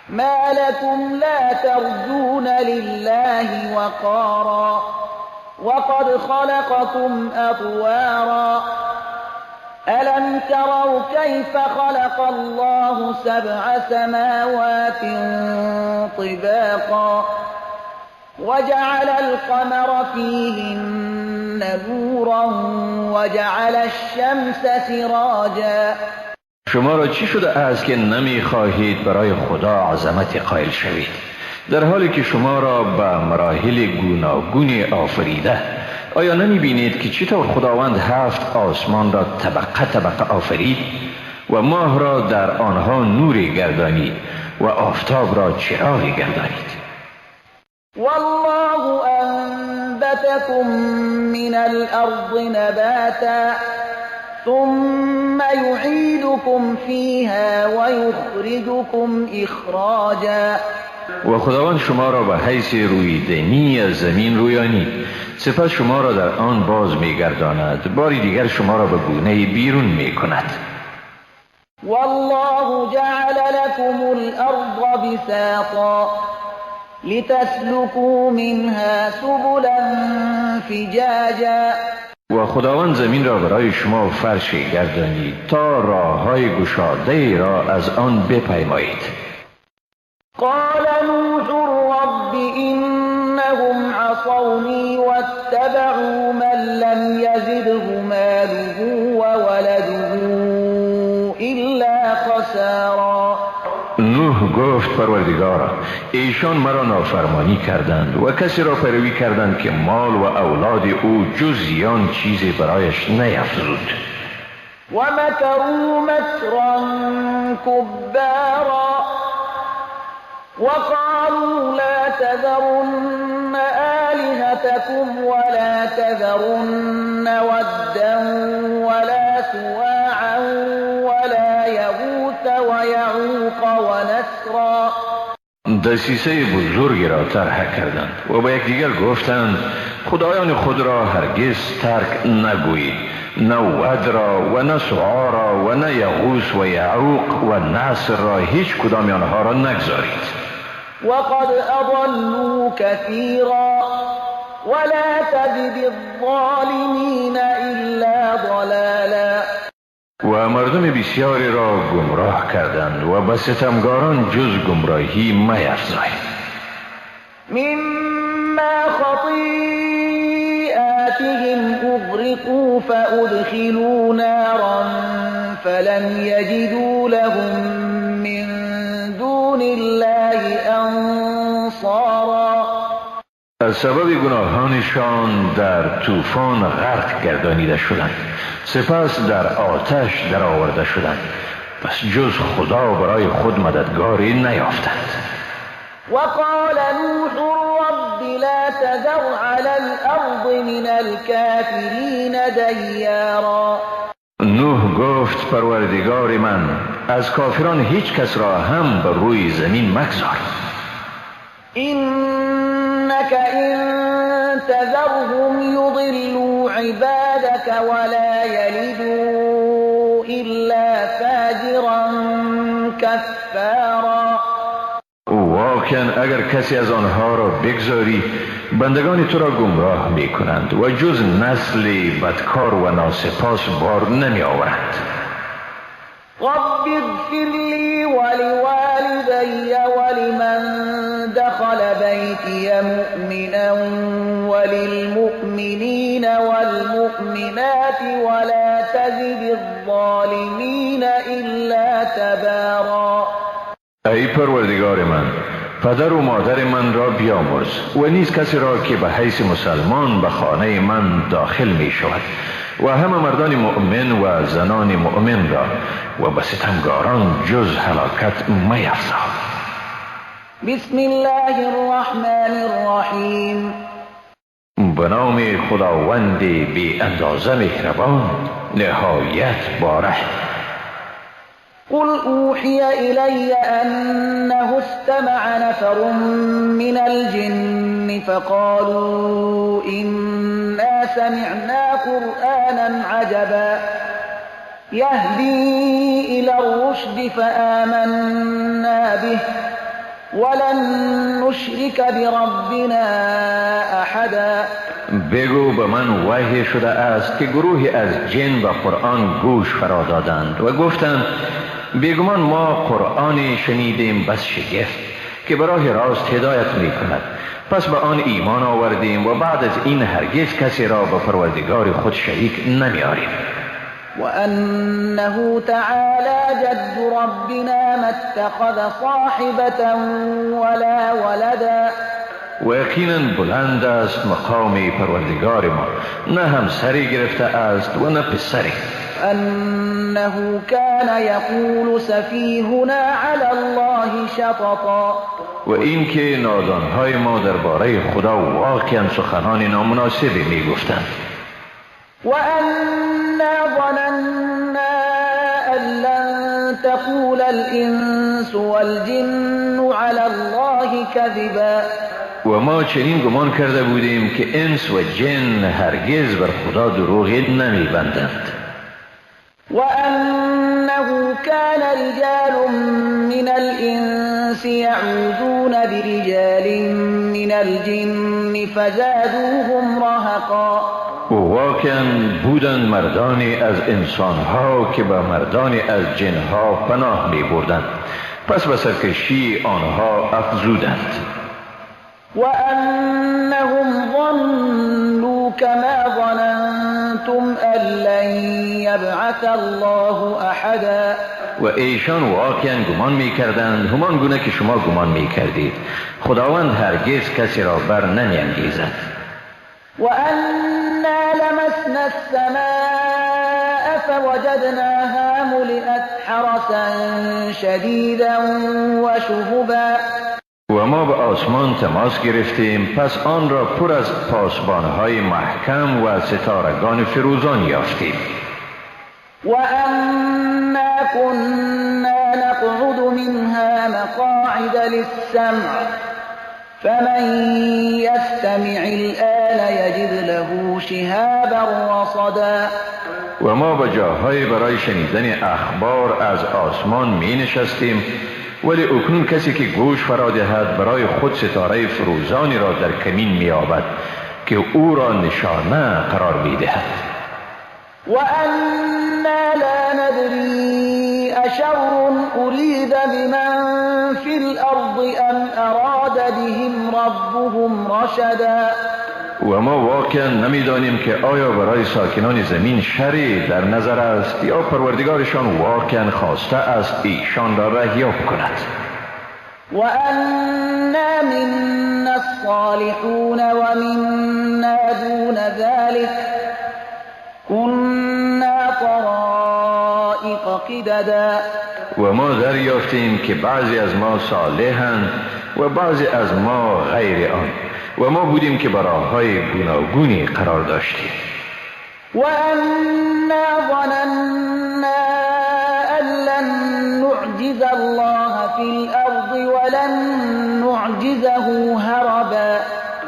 ما لكم لا ترجون لله وقارا وقد خلقكم أطوارا ألم تروا كيف خلق الله 7 سماوات طباقا وجعل القمر فيهن نورا وجعل الشمس سراجا. شما را چی شده است که نمی خواهید برای خدا عظمت قائل شوید، در حالی که شما را به مراحل گوناگون آفریده؟ آیا نمی بینید که چطور خداوند 7 آسمان را طبقه طبقه آفرید و ماه را در آنها نوری گردانید و آفتاب را چراغی گردانید؟ والله أنبتكم من الأرض نباتا ثم يعيدكم فيها ويخرجكم إخراجا. و خداوند شما را به حیث رویدنی از زمین رویانید، سپس شما را در آن باز می‌گرداند، باری دیگر شما را به گونه بیرون می‌کند. والله جعل لكم الأرض بساطا لتسلكوا منها سبلا فجاجا. و خداوند زمین را برای شما فرش گردانید تا راه‌های گشاده را از آن بپیمایید. قال نوح رب إنهم عصوني واتبعوا من لم يزده ماله وولده إلا خسارا. نوح گفت پروردگارا ایشان مرا نافرمانی کردند و کسی را پیروی کردند که مال و اولاد او جز زیان چیزی برایش نیفزود. ومكروا مكرا كبارا وقالوا لا تذرن آلهتكم ولا تذرن ودا ولا سواعا ولا يغوث ويعوق ونسرا. د دسیسه بزرگی را طرح کردند و با یکدیگر گفتند خدایان خود را هرگز ترک نگویید، نه ود را و نه سوعا را و نه یغوث و یعوق و نصر را، هیچ کدام آنها را نگذارید. وقد أضلوا كثيرا ولا تزد الظالمين إلا ضلالا. و مردم بسیاری را گمراه کردند و به ستمگاران جز گمراهی میفزایید. مما خطيئاتهم أغرقوا فأدخلوا نارا فلم يجدوا لهم من دون الله أنصارا. از سبب گناهانشان در طوفان غرق گردانیده شدند، سپس در آتش در آورده شدند، پس جز خدا برای خود مددگاری نیافتند. وقال نوح رب لا تذر على الأرض من الكافرين دیارا. نوح گفت پروردگار من، از کافران هیچ کس را هم بر روی زمین مگذار. إنك إن تذرهم يضلوا عبادك ولا يلدوا إلا فاجرا كفارا. واقعا اگر کسی از آنها را بگذاری، بندگان تو را گمراه می کنند و جز نسلی بدکار و ناسپاس بار نمی آورند. رب اغفر لي ولوالدي ولمن دخل بيتي مؤمنا وللمؤمنين والمؤمنات ولا تزد الظالمين إلا تبارا. ای پروردگار من، پدر و مادر من را بیامرز و نیز کسی را که به حیث مسلمان به خانه من داخل می شود و همه مردان مؤمن و زنان مؤمن را و به ستمگاران جز هلاکت میفزا. بسم الله الرحمن الرحیم. به نام خداوند بی اندازه مهربان، نهایت باره. قل أوحي إلي أنه استمع نفر من الجن فقالوا إنا سمعنا قرآنا عجبا يهدي إلى الرشد فآمنا به ولن نشرك بربنا أحدا. بگو به من وحی شده است که گروهی از جن به قرآن گوش فرا دادند و گفتند بیگمان ما قرآنی شنیدیم بس شگفت که به راه راست هدایت می کند، پس به آن ایمان آوردیم و بعد از این هرگز کسی را به پروردگار خود شریک نمیاریم. وأنه تعالى جد ربنا ما اتخذ صاحبة ولا ولدا. و یقینا بلند است مقام پروردگار ما، نه همسری گرفته است و نه پسری. أنه كان يقول سفيهنا على الله شططا. و این که نادانهای ما درباره خدا واقعا سخنان نامناسبی می گفتند. وأنا ظننا أن لن تقول الإنس والجن على الله كذبا. و ما چنین گمان کرده بودیم که انس و جن هرگز بر خدا دروغی نمی بندند. وأنه كان رجال من الإنس يعوذون برجال من الجن فزادوهم رهقا. و واقعا بودند مردانی از انسانها که به مردانی از جنها پناه می بردند، پس به سرکشی آنها افزودند. وأنهم ظنوا كما ظننتم أن لن يبعث الله أحدا. و ایشان واقعا گمان می کردند همان گونه که شما گمان می کردید، خداوند هرگز کسی را بر نمی انگیزد. وأنا لمسنا السماء فوجدناها ملئت حرسا شديدا وشهبا. و ما به آسمان تماس گرفتیم، پس آن را پر از پاسبانهای محکم و ستارگان فروزان یافتیم. وأنا كنا نقعد منها مقاعد للسمع فمن يستمع الآن یجد له شهابا رصدا. و ما به جاهای برای شنیدن اخبار از آسمان می نشستیم، ولی اکنون کسی که گوش فرا دهد برای خود ستاره فروزانی را در کمین می یابد که او را نشانه قرار می دهد. وأنا لا ندري أشر أريد بمن في الأرض أم أراد بهم ربهم رشدا. و ما واقعا نمیدانیم که آیا برای ساکنان زمین شری در نظر است یا پروردگارشان واقعا خواسته است ایشان را رهیاب کند. وأنا منا الصالحون ومنا دون ذلك كنا طرائق قددا. و ما دریافتیم که بعضی از ما صالحند و بعضی از ما غیر آن، و ما بودیم که براهای گوناگونی قرار داشتیم. وأنا ظننا أن لن نعجز الله في الأرض ولن نعجزه هربا.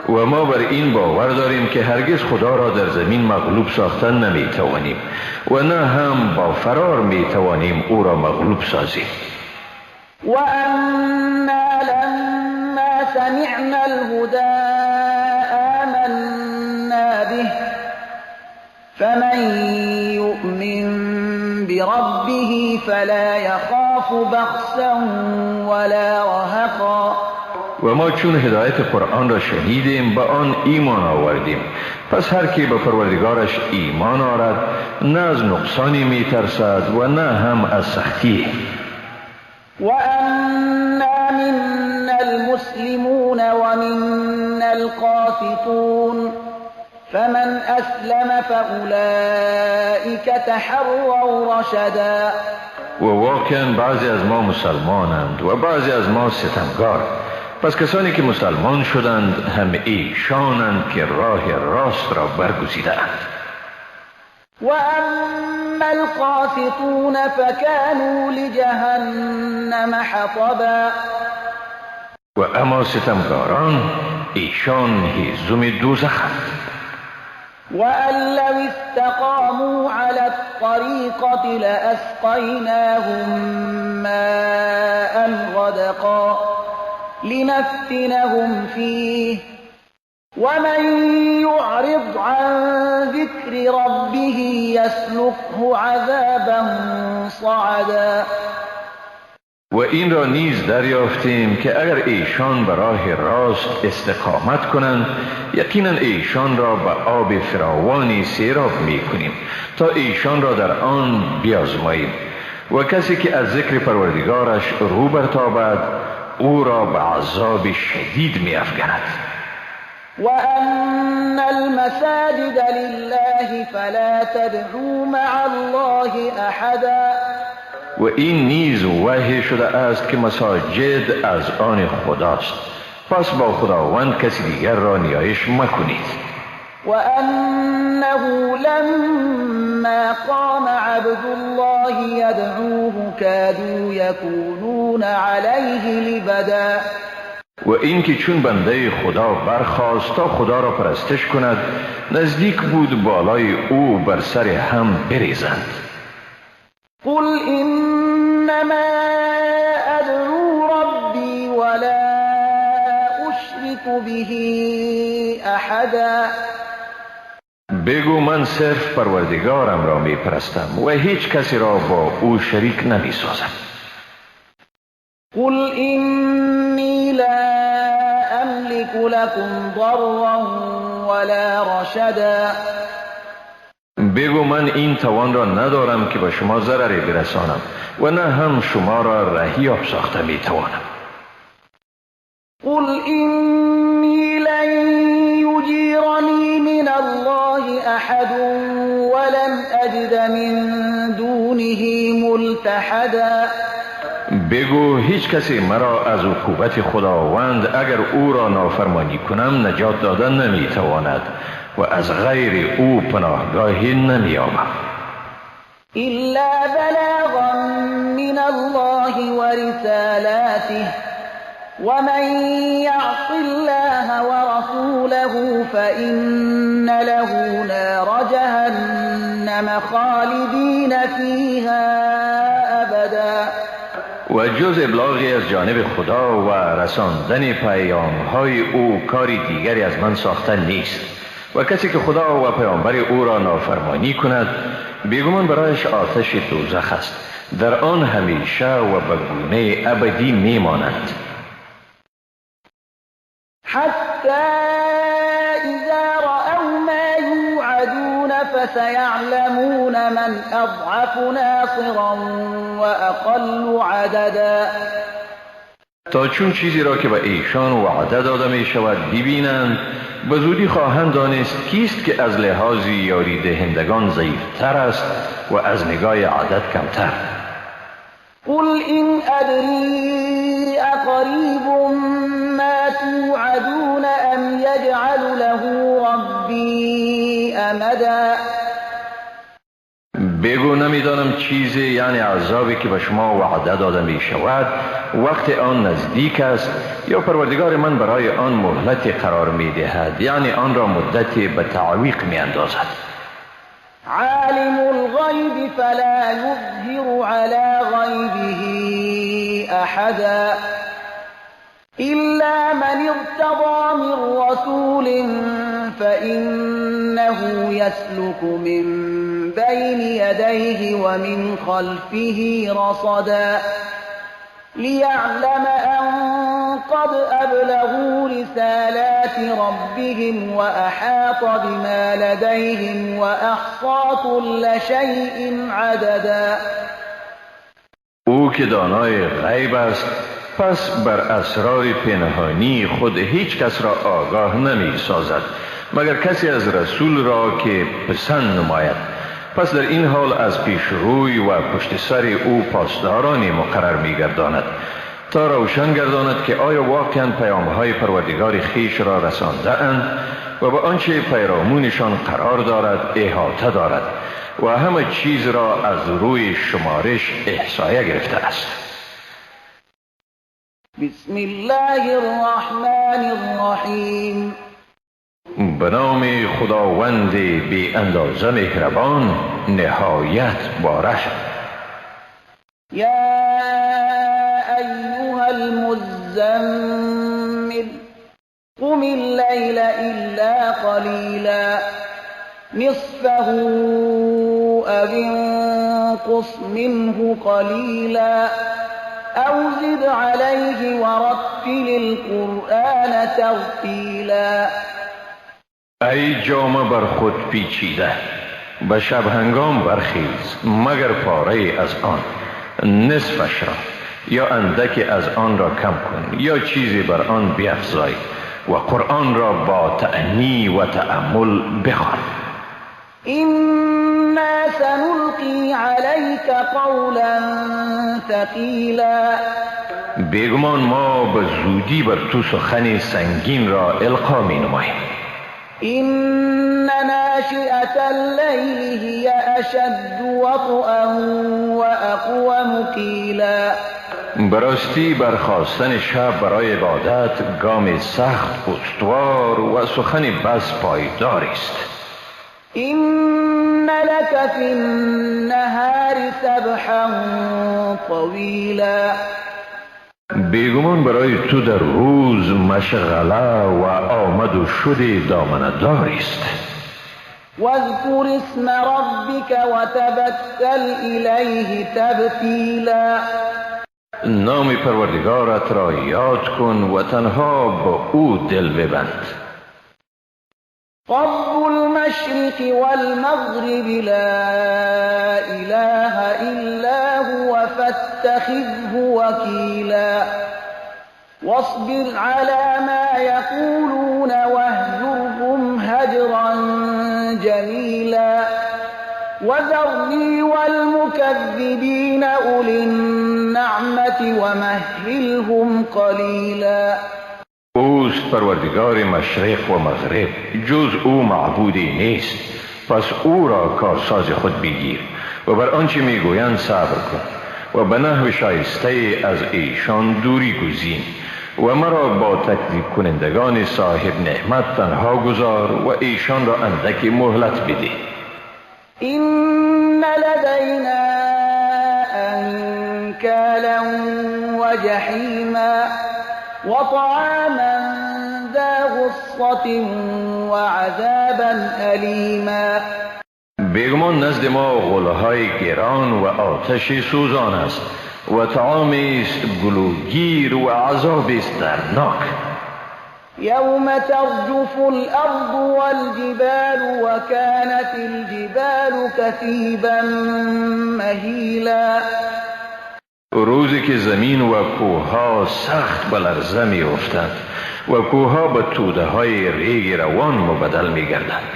و ما بر این باور داریم که هرگز خدا را در زمین مغلوب ساختن نمی توانیم و نه هم با فرار می توانیم او را مغلوب سازیم. وأنا لما سمعنا الهدى آمنا به فمن يؤمن بربه فلا يخاف بخسا ولا رهقا. و ما چون هدایت قرآن را شنیدیم به آن ایمان آوردیم، پس هر کی به پروردگارش ایمان آورد نه از نقصانی می ترسد و نه هم از سختی. وأنا منا المسلمون ومنا القاسطون فمن أسلم فأولئك تحروا رشدا. و واقعا بعضی از ما مسلمانند و بعضی از ما ستمگار، پس کسانی که مسلمان شدند هم ایشانند که راه راست را برگزیدند. وأما القاسطون فكانوا لجهنم حطبا. و اما ستمگاران ایشان هیزم دوزخند. وأن لو استقاموا على الطريقة لأسقيناهم ماء غدقا لنفتنهم فيه ومن يعرض عن ذكر ربه يسلكه عذابا صعدا. و این را نیز دریافتیم که اگر ایشان به راه راست استقامت کنند یقینا ایشان را به آب فراوانی سیراب می کنیم تا ایشان را در آن بیازماییم، و کسی که از ذکر پروردگارش رو برتابد او را به عذاب شدید می افگند. وأن المساجد لله فلا تدعوا مع الله أحدا. و این نیز وحی شده است که مساجد از آن خداست، پس با خداوند کسی دیگر را نیایش مکنید. وأنه لما قام عبد الله يدعوه كادوا يكونون عليه لبدا. و این که چون بنده خدا برخاست تا خدا را پرستش کند نزدیک بود بالای او بر سر هم بریزند. قل إنما أدعو ربي ولا أشرك به أحدا. بگو من صرف پروردگارم را می پرستم و هیچ کسی را با او شریک نمی سازم. قل إني لا أملك لكم ضرا ولا رشدا. بگو من این توان را ندارم که به شما ضرری برسانم و نه هم شما را رهیاب ساخته می توانم. قل إني لن يجيرني من الله أحد ولن أجد من دونه ملتحدا. بگو هیچ کسی مرا از عقوبت خداوند اگر او را نافرمانی کنم نجات دادن نمی تواند و از غیر او پناهگاهی نمی یابم. إلا بلاغا من الله ورسالاته ومن يعص الله ورسوله فإن له نار جهنم خالدین فيها أبدا. و جز ابلاغی از جانب خدا و رساندن پیام‌های او کاری دیگری از من ساختن نیست و کسی که خدا و پیامبر او را نافرمانی کند بیگمان برایش آتش دوزخ است، در آن همیشه و به گونه ابدی میمانند. حتی اذا رأوا ما یوعدون فسيعلمون من اضعف ناصرا واقل عددا. تا چون چیزی را که به ایشان وعده داده می شود ببینند به زودی خواهند دانست کیست که از لحاظ یاری دهندگان ضعیفتر است و از نگاه عدد کمتر. قل إن أدري أقريب ما توعدون أم يجعل له ربي أمدا. بگو نمیدانم چیزی یعنی عذابی که به شما وعده داده می شود وقت آن نزدیک است یا پروردگار من برای آن مهلت قرار می دهد، یعنی آن را مدتی به تعویق می اندازد. عالم الغیب فلا یظهر على غیبه احدا إلا من ارتضى من رسول فإنه يسلك من بين يديه ومن خلفه رصدا ليعلم أن قد أبلغوا رسالات ربهم وأحاط بما لديهم وأحصى كل شيء عددا. او که دانای غیب است پس بر اسرار پنهانی خود هیچ کس را آگاه نمی سازد مگر کسی از رسول را که پسند نماید. پس در این حال از پیش روی و پشت سر او پاسدارانی مقرر می گرداند تا روشن گرداند که آیا واقعا پیامهای پروردگار خیش را رسانده اند و به آنچه پیرامونشان قرار دارد احاطه دارد و همه چیز را از روی شمارش احصایه گرفته است. بسم الله الرحمن الرحیم. به نام خداوند بی اندازه مهربان نهایت باره. یا ایها المزمل قم اللیل الا قلیلا نصفه او انقص منه قلیلا او زد علیه ورتل القرآن ترتیلا. ای جامه بر خود پیچیده به شب هنگام برخیز مگر پاره از آن، نصفش را یا اندکی از آن را کم کن یا چیزی بر آن بیفزای و قرآن را با تأنی و تأمل بخوان. إنا سنلقي عليك قولا ثقيلا. بیگمان ما به زودی بر تو سخن سنگین را القا می نماییم. إن ناشئة الليل هي أشد وطئا وأقوم قيلا. براستی برخاستن شب برای عبادت گام سخت استوار و سخن بس پایدار است. إن لك في النهار سبحا طويلا. بیگمان برای تو در روز مشغله و آمد و شد دامنه‌دار است. واذكر اسم ربك وتبتل إليه تبتیلا. نام پروردگارت را یاد کن و تنها با او دل ببند. رب المشرق والمغرب لا إله إلا هو فاتخذه وكيلا واصبر على ما يقولون واهجرهم هجرا جميلا وذرني والمكذبين أولي النعمة ومهلهم قليلا. اوست پروردگار مشرق و مغرب، جز او معبودی نیست، پس او را کارساز خود بگیر و بر آنچه میگویند صبر کن و به نحو شایسته از ایشان دوری گزین و مرا با تکذیب کنندگان صاحب نعمت تنها گذار و ایشان را اندک مهلت بده. إن لدينا أنكالا وجحيما وطعاما ذا غصة وعذابا أليما. بیگمان نزد ما غلهای گران و آتش سوزان است و طعامی است گلوگیر و عذابی است دردناک. يوم ترجف الأرض والجبال وكانت الجبال كثيبا مهيلا. روزی که زمین و کوهها سخت به لرزه می افتند و کوهها به توده های ریگ روان مبدل می گردند.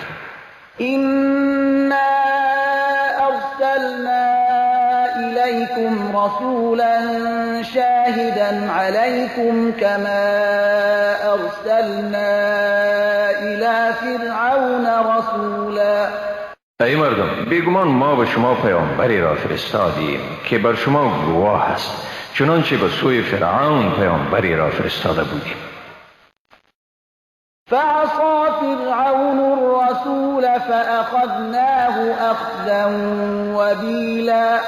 إنا أرسلنا إليكم رسولا شاهدا عليكم كما أرسلنا إلى فرعون رسولا. ای مردم، بیگمان ما به شما پیامبری را فرستادیم که بر شما گواه است، چنانچه به سوی فرعون پیامبری را فرستاده بودیم. فعصى فرعون الرسول فأخذناه أخذا وبيلا.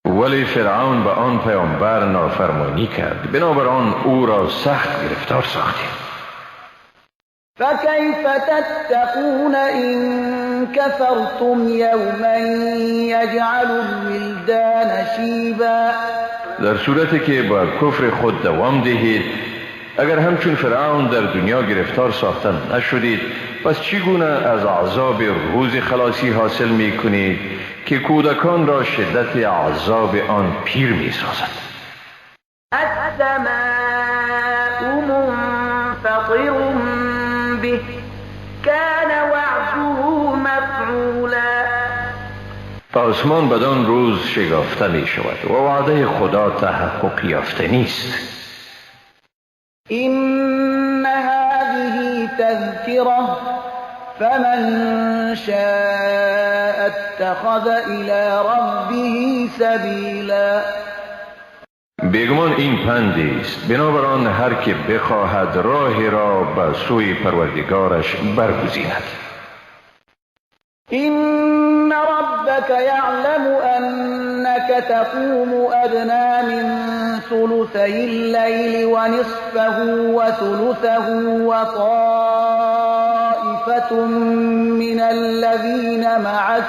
ولی فرعون به آن پیامبر نافرمانی کرد، بنابراین او را سخت گرفتار ساختیم. فكيف تتقون إن كفرتم يوما يجعل الولدان شيبا. در صورتی که با کفر خود دوام دهید، اگر همچون فرعون در دنیا گرفتار ساخته نشدید، پس چگونه از عذاب روز خلاصی حاصل می کنید که کودکان را شدت عذاب آن پیر می سازد؟ السماء منفطر به كان وعده مفعولا. آسمان بدان روز شگافته می شود و وعده خدا تحقق یافته نیست. إن هذه تذكرة فمن شاء اتخذ إلى ربه سبيلا. بیگمان این پندی است، بنابراین هر که بخواهد راه را به سوی پروردگارش برگزیند. إن ربك يعلم أنك تقوم أدنى من ثلثي الليل ونصفه وثلثه وطائفة من الذين معك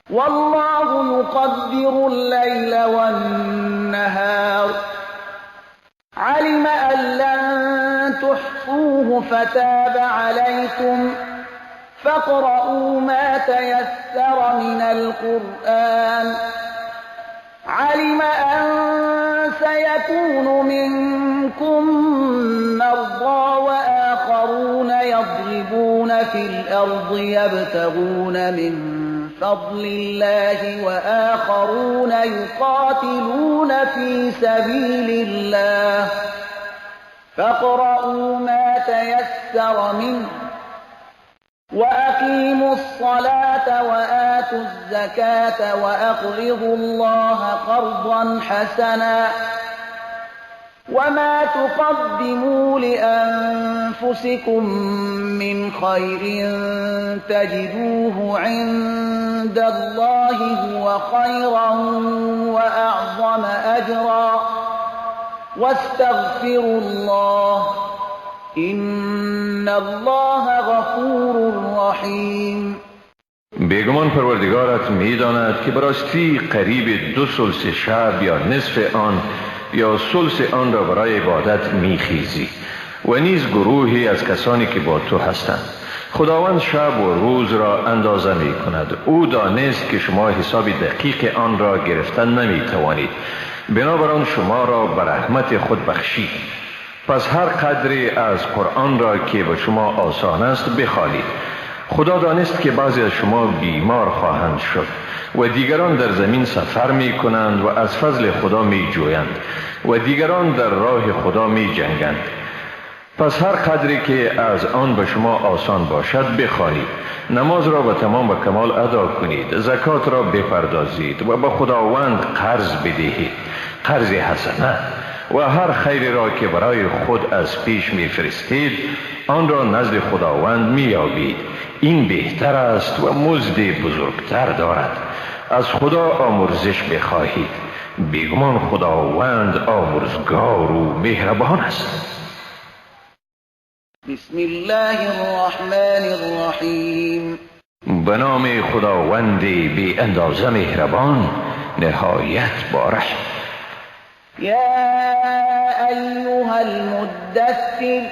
والله يقدر الليل والنهار علم أن لن تحصوه فتاب عليكم فاقرؤوا ما تيسر من القرآن علم أن سيكون منكم مرضى وآخرون يضربون في الأرض يبتغون من فضل الله وآخرون يقاتلون في سبيل الله فاقرؤوا ما تيسر منه وأقيموا الصلاة وآتوا الزكاة وأقرضوا الله قرضا حسنا وما تقدموا لأنفسكم من خير تجدوه عند الله هو خيرا وأعظم أجرا واستغفروا الله إن الله غفور رحیم. بیگمان پروردگارت می‌داند که براستی قریب 2 ثلث شب یا نصف آن یا ثلث آن را برای عبادت میخیزی و نیز گروهی از کسانی که با تو هستند. خداوند شب و روز را اندازه می کند. او دانست که شما حساب دقیق آن را گرفتن نمی توانید، بنابراین شما را به رحمت خود بخشید. پس هر قدری از قرآن را که به شما آسان است بخوانید. خدا دانست که بعضی از شما بیمار خواهند شد و دیگران در زمین سفر می کنند و از فضل خدا می جویند و دیگران در راه خدا می جنگند. پس هر قدری که از آن به شما آسان باشد بخواهید، نماز را به تمام و کمال ادا کنید، زکات را بپردازید و به خداوند قرض بدهید، قرض حسنه، و هر خیر را که برای خود از پیش میفرستید آن را نزد خداوند مییابید. این بهتر است و مزد بزرگتر دارد. از خدا آمرزش بخواهید، بیگمان خداوند آمرزگار و مهربان است. بسم الله الرحمن الرحیم. به نام خداوند بی اندازه مهربان، نهایت باره. یا ایها المدثر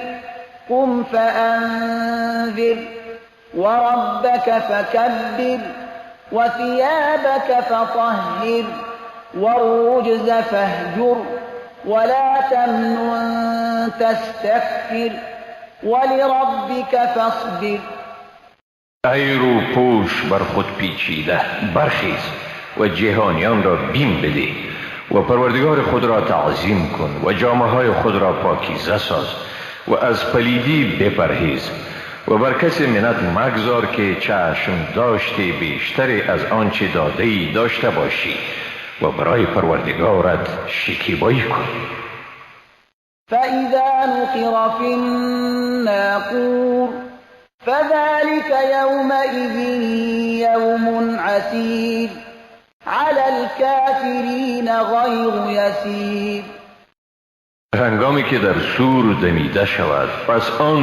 قم فانذر وربك فكبر وثيابك فطهر والرجز فاهجر ولا تمنن تستكثر ولربك فاصبر. ای رو پوش بر خود پیچیده، برخیز و جهانیان را بیم بده و پروردگار خود را تعظیم کن و جامه‌های خود را پاکیزه ساز و از پلیدی بپرهیز و بر کسی منت مگذار که چشم داشتی بیشتری از آنچه داده‌ای داشته باشی و برای پروردگارت شکیبایی کن. فإذا نقر في الناقور فذلك يومئذ يوم عسير على الكافرين غير يسير. هنگامی که در سور دمیده شود، پس آن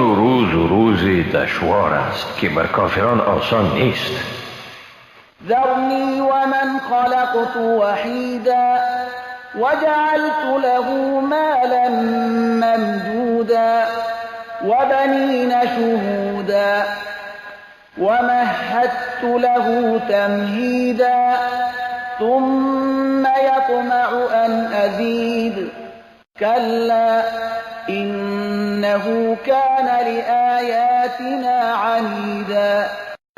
روز دشوار است که بر کافران آسان نیست. ذرني ومن خلقت وحيدا وجعلت له مالا ممدودا وبنين شهودا ومهدت له تمهيدا ثم يطمع أن أزيد كلا إنه كان لآياتنا عنيدا.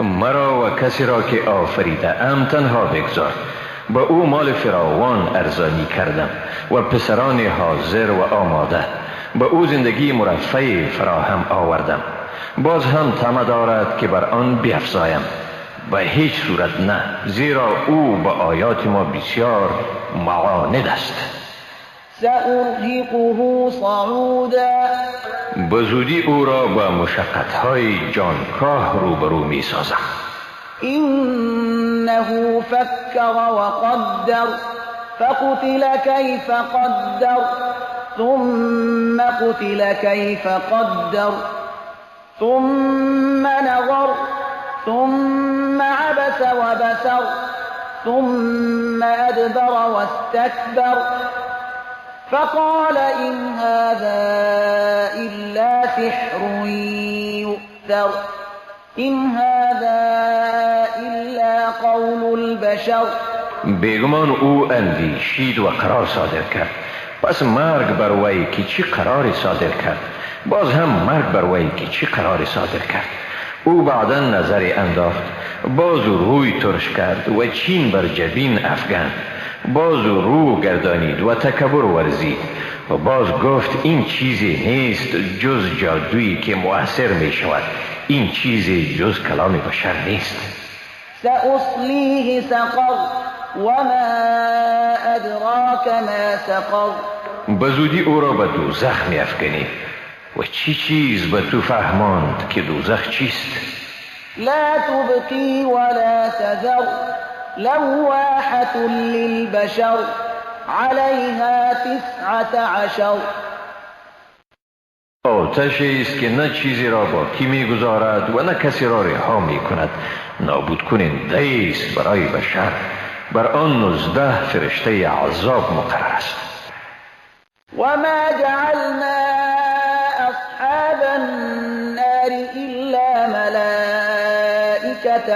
مرا و کسی را که آفریده ام تنها بگذار. به او مال فراوان ارزانی کردم و پسران حاضر و آماده. به او زندگی مرفه فراهم آوردم. باز هم طمع دارد که بر آن بیفزایم. به هیچ صورت نه، زیرا او به آیات ما بسیار معاند است. سأرهقه صعودا. به زودی او را به مشقت‌های جانکاه روبرو می سازم. إنه فكر وقدر فقتل كيف قدر ثم قتل كيف قدر ثم نظر ثم عبس وبسر ثم أدبر واستكبر فقال إن هذا إلا سحر يؤثر إن هذا إلا قول البشر. بیگمان او اندیشید و قرار صادر کرد. پس مرگ بر وی که چی قراری صادر کرد، باز هم مرگ بر وی که چی قراری صادر کرد. او بعدا نظری انداخت، باز روی ترش کرد و چین بر جبین افگند. باز رو گردانید و تکبر ورزید و باز گفت این چیزی نیست جز جادویی که مؤثر می شود. این چیزی جز کلام بشر نیست. سأصليه سقر وما أدراك ما سقر. بزودی او را به دوزخ می افکنی و چی چیز به تو فهماند که دوزخ چیست؟ لا تبقي ولا تذر لواحة للبشر عليها 19. آتشی است که نه چیزی را باقی می‌گذارد و نه کسی را رها می‌کند. نابود کننده است برای بشر. بر آن 19 فرشته عذاب مقرر است. وما جعلنا أصحاب النار إلا ملائكة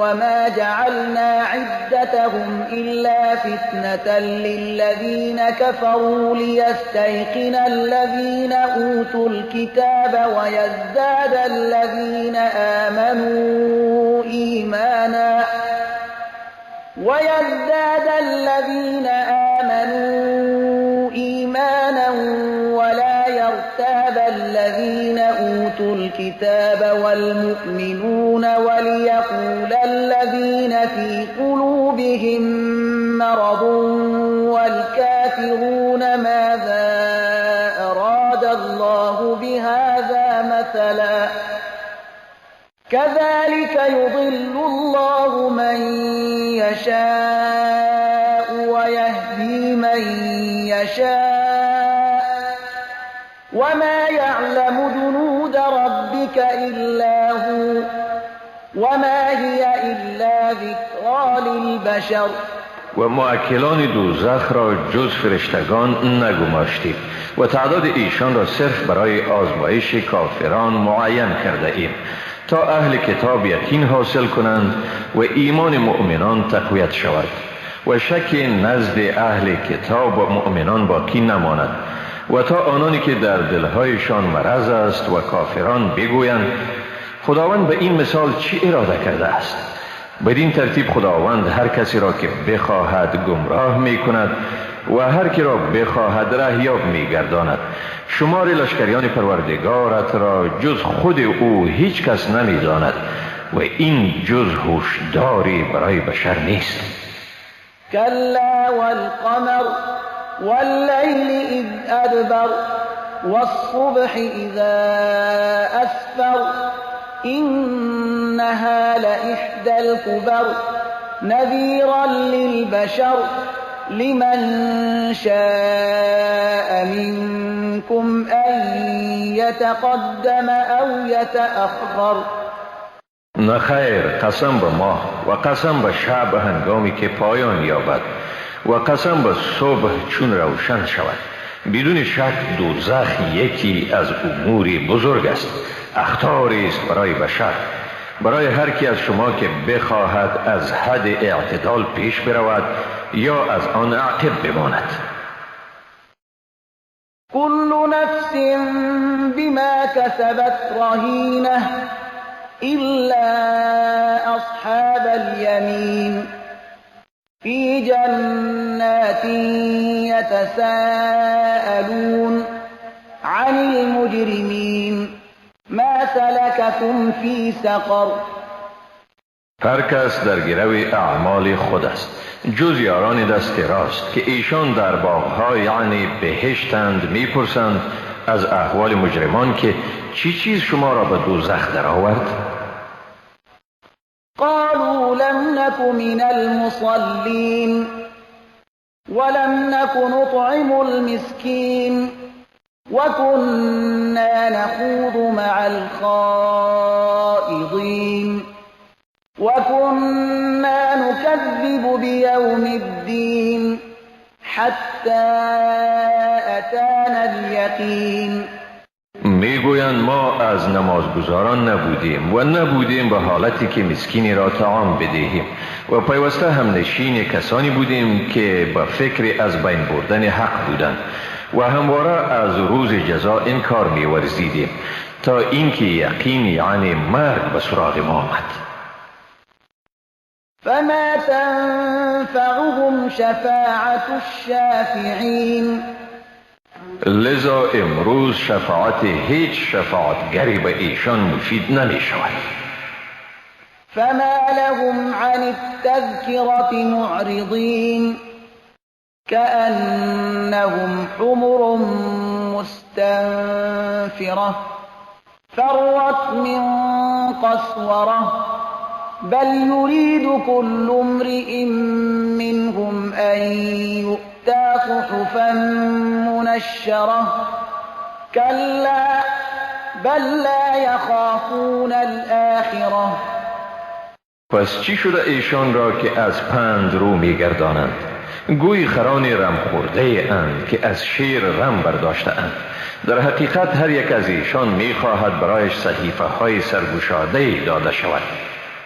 وما جعلنا عدتهم إلا فتنة للذين كفروا ليستيقن الذين أوتوا الكتاب ويزداد الذين آمنوا إيمانا ولا يرتاب الذين الذين أوتوا الكتاب والمؤمنون وليقول الذين في قلوبهم مرض والكافرون ماذا أراد الله بهذا مثلا كذلك يضل الله من يشاء ويهدي من يشاء وما يعلم جنود ربك إلا هو وما هي إلا ذكرى للبشر. و مؤکلان دوزخ را جز فرشتگان نگماشتید و تعداد ایشان را صرف برای آزمایش کافران معین کرده ایم تا اهل کتاب یقین حاصل کنند و ایمان مؤمنان تقویت شود و شک نزد اهل کتاب و مؤمنان باقی نماند و تا آنانی که در دلهایشان مرض است و کافران بگویند خداوند به این مثال چی اراده کرده است. بدین ترتیب خداوند هر کسی را که بخواهد گمراه می کند و هر کی را بخواهد رهیاب می گرداند. شمار لشکریان پروردگارت را جز خود او هیچ کس نمی داند و این جز هوشداری برای بشر نیست. كلا والقمر والليل إذ أدبر والصبح إذا أسفر إنها لإحدى الكبر نذيرا للبشر لمن شاء منكم أن يتقدم أو يتأخر. نخیر، قسم به ماه و قسم به شب هنگامی که پایان یابد و قسم به صبح چون روشن شود. بدون شک دوزخ یکی از اموری بزرگ است، اخطاری است برای بشر، برای هر کی از شما که بخواهد از حد اعتدال پیش برود یا از آن عاقب بماند. كل نفس بما كسبت رهينة إلا أصحاب اليمين في جنات يتساءلون عن المجرمين ما سلككم في سقر. هر کس در گرو اعمال خود است جز یاران دست راست که ایشان در باغ‌ها یعنی بهشتند میپرسند از احوال مجرمان که چی چیز شما را به دوزخ درآورد؟ قالوا لم نك من المصلين ولم نك نطعم المسكين وكنا نخوض مع الخائضين وكنا نكذب بيوم الدين حتى أتانا اليقين. میگویند ما از نمازگزاران نبودیم و نبودیم به حالتی که مسکینی را طعام بدهیم و پیوسته هم نشین کسانی بودیم که به فکر از بین بردن حق بودند و همواره از روز جزا انکار می‌ورزیدیم تا اینکه یقین یعنی مرگ به سراغ ما آمد. فما تنفعهم شفاعة الشافعين. لذا امروز شفاعت هیچ شفاعتگری به ایشان مفید نمی شود. فما لهم عن التذكرة معرضين كأنهم حمر مستنفرة فرت من قسورة بل يريد كل امرئ منهم أن يؤتى صحفا منشرة كلا بل لا يخافون الآخرة. پس چی شده ایشان را که از پند رو میگردانند؟ گوی خران رم خورده اند که از شیر رم برداشته اند. در حقیقت هر یک از ایشان میخواهد برایش صحیفه های سرگشاده داده شود.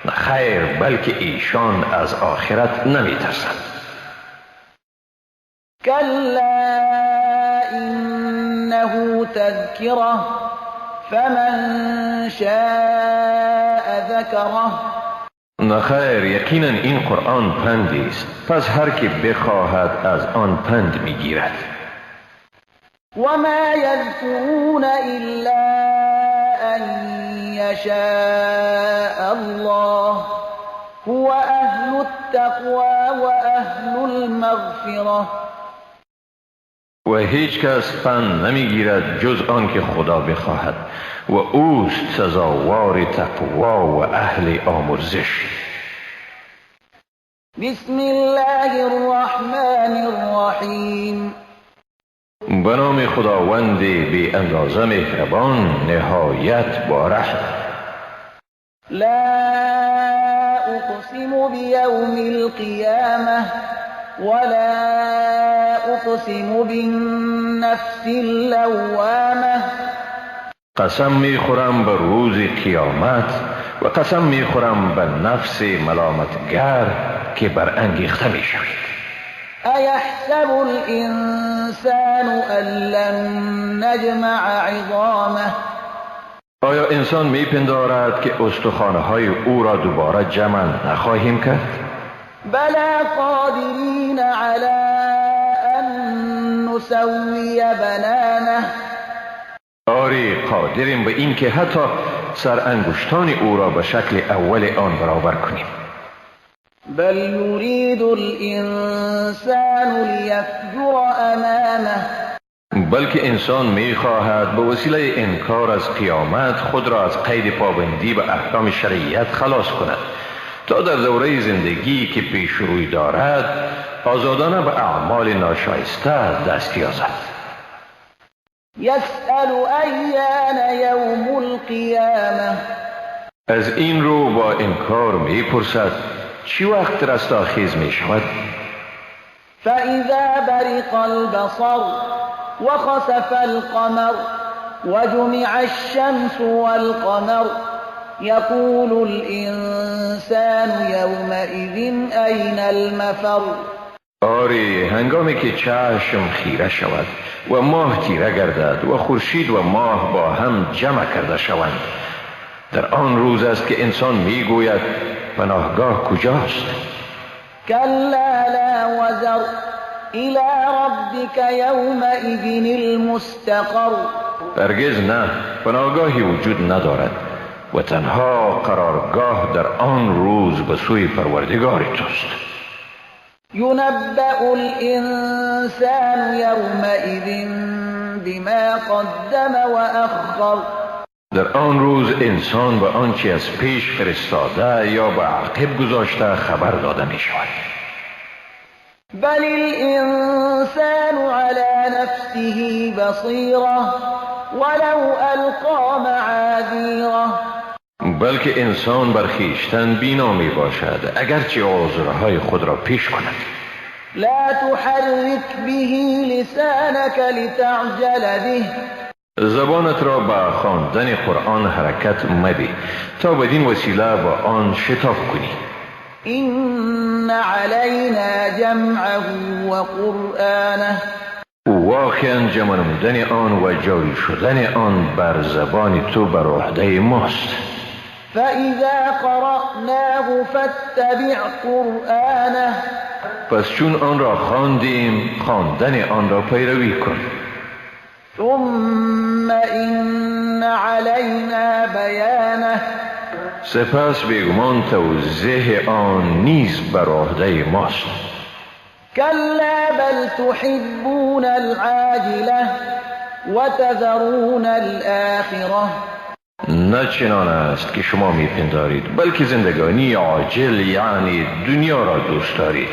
نه خیر، بلکه ایشان از آخرت نمیترسند. كلا إنه تذكرة فمن شاء ذكره. نخیر، یقینا این قرآن پندی است، پس هر که بخواهد از آن پند میگیرد. وما يذكرون إلا أن يشاء الله هو أهل التقوى وأهل المغفرة. و هیچ کس پند نمیگیرد جز آن که خدا بخواهد و اوست سزاوار تقوا و اهل آمرزش. بسم الله الرحمن الرحیم. به نام خداوند بی اندازه مهربان نهایت باره. لا اقسم بیوم القیامة ولا اقسم بالنفس اللوامة. قسم میخورم به روز قیامت و قسم میخورم به نفس ملامتگر که برانگیخته میشوید. ایحسب الانسان ان لن نجمع عظامه. آیا انسان میپندارد که استخوان‌های او را دوباره جمع نخواهیم کرد؟ بلا قادرین علی ان نسوی بنانه. آری قادریم به این که حتی سر انگشتان او را به شکل اول آن برابر کنیم. بل یرید الانسان لیفجر امامه. بلکه انسان میخواهد به وسیله انکار از قیامت خود را از قید پابندی به احکام شریعت خلاص کند تا در دوره زندگی که پیش روی دارد آزادانه به اعمال ناشایسته دست یازد. یسأل ایان یوم القیامة. از این رو با انکار میپرسد چی وقت رستاخیز میشود؟ فإذا برق البصر وخسف القمر وجمع الشمس والقمر يقول الإنسان يومئذ أين المفر. آری هنگامی که چشم خیره شود و ماه تیره گردد و خورشید و ماه با هم جمع کرده شوند، در آن روز است که انسان میگوید پناهگاه کجاست؟ كلا لا وزر إلى ربك يومئذ المستقر. هرگز نه، پناهگاهی وجود ندارد و تنها قرارگاه در آن روز به سوی پروردگار توست. ينبأ الإنسان يومئذ بما قدم وأخر. در آن روز انسان به آنچه از پیش فرستاده یا به عقب گذاشته خبر داده می شود. بل الإنسان على نفسه بصيرة ولو ألقى معاذيره. بلکه انسان بر خویشتن بینا می باشد اگرچه عذرهای خود را پیش کند. لا تحرك به لسانك لتعجل به. زبانت را به خواندن قرآن حرکت مده تا بدین وسیله با آن شتاب کنی. إن علينا جمعه وقرآنه. واقعا جمع نمودن آن و جاری شدن آن بر زبان تو بر عهده ماست. فإذا قرأناه فاتبع قرآنه. پس چون آن را خواندیم خواندن آن را پیروی کن. ثم إن علينا بيانه. سپس بیگمان توضیح آن نیز بر عهده ماست. كلا بل تحبون العاجلة وتذرون الآخرة. نه چنان است که شما میپندارید، بلکه زندگانی عاجل یعنی دنیا را دوست دارید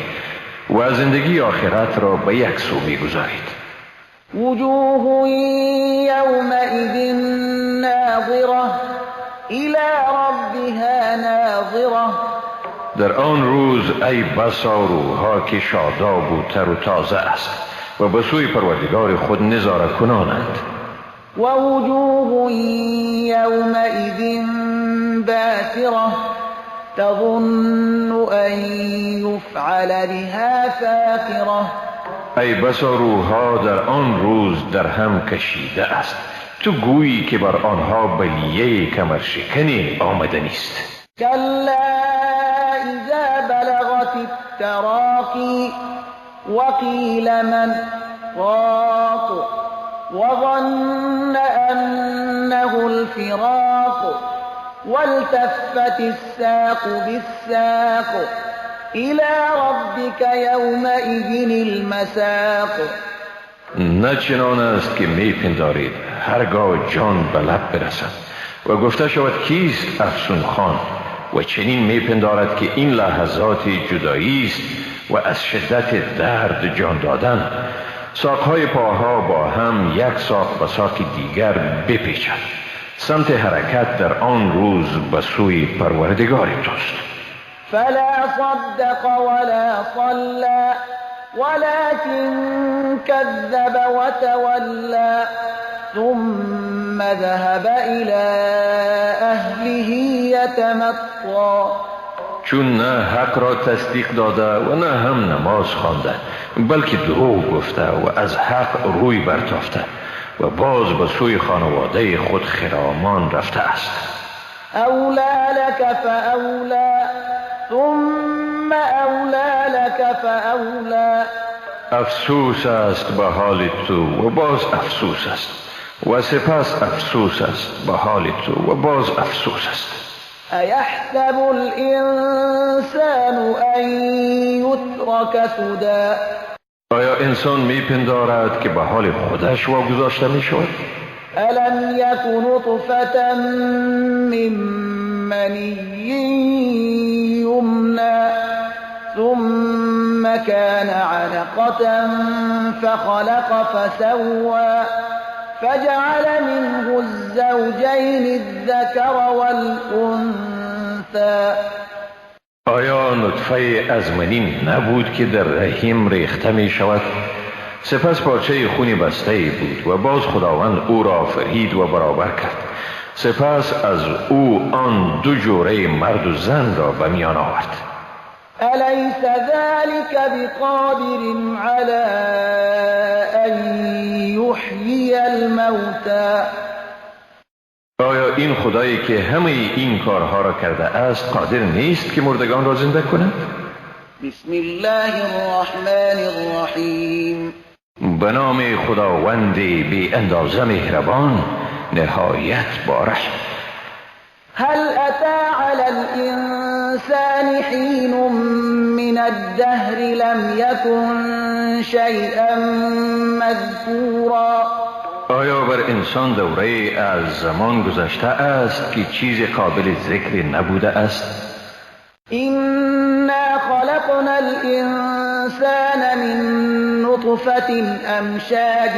و زندگی آخرت را به یک سو میگذارید. وجوه يومئذ ناظرة إلى ربها ناظرة. در آن روز ای بسا روحها که شاداب و تر و تازه است و به سوی پروردگار خود نظاره کنانند. و وجوه یومئذ باسرة تظن ان یفعل بها فاقرة. ای بسا روحها در آن روز در هم کشیده است، تو گویی که بر آنها بلیه کمرشکنی آمده نیست. کلا اذا بلغت التراقی وقیل من راق وظن أنه الفراق والتفت الساق بالساق إلى ربك يومئذ المساق. نه چنان است که می پندارید هرگاه جان به لب برسد و گفته شود کیست افسون خان، و چنین می پندارد که این لحظات جدایی است و از شدت درد جان دادن ساقهای پاها با هم یک ساق به ساق دیگر بپیچد. سمت حرکت در آن روز به سوی پروردگار توست. فلا صدق ولا صلى ولكن كذب وتولى ثم ذهب إلى أهله يتمطى. چون نه حق را تصدیق داده و نه هم نماز خوانده، بلکه دروغ گفته و از حق روی برتافته و باز به سوی خانواده خود خرامان رفته است. أولى لك فأولى ثم أولى لك فأولى. افسوس است به حال تو و باز افسوس است و سپس افسوس است به حال تو و باز افسوس است. أيحسب الإنسان أن يترك سدى. آیا انسان میپندارد که به حال خودش واگذاشته می شود؟ ألم یک نطفة من منی یمنى ثم كان علقة فخلق فسوى فجعل منه الزوجين الذكر والأنثى. آیا نطفه از منی نبود که در رحم ریخته می شود؟ سپس پارچه خونی بسته بود و باز خداوند او را فرید و برابر کرد. سپس از او آن دو جوره مرد و زن را به میان آورد. أليس ذلك بقادر على أن يحيي الموتى. آیا این خدایی که همه این کارها را کرده است قادر نیست که مردگان را زنده کند؟ بسم الله الرحمن الرحیم. به نام خداوند بی اندازه مهربان نهایت با رحم. هل أتى على الإنسان حين من الدهر لم يكن شيئا مذكورا. آیا بر انسان دوره از زمان گذشته است که چیز قابل ذکر نبوده است؟ إنا خلقنا الإنسان من نطفة أمشاج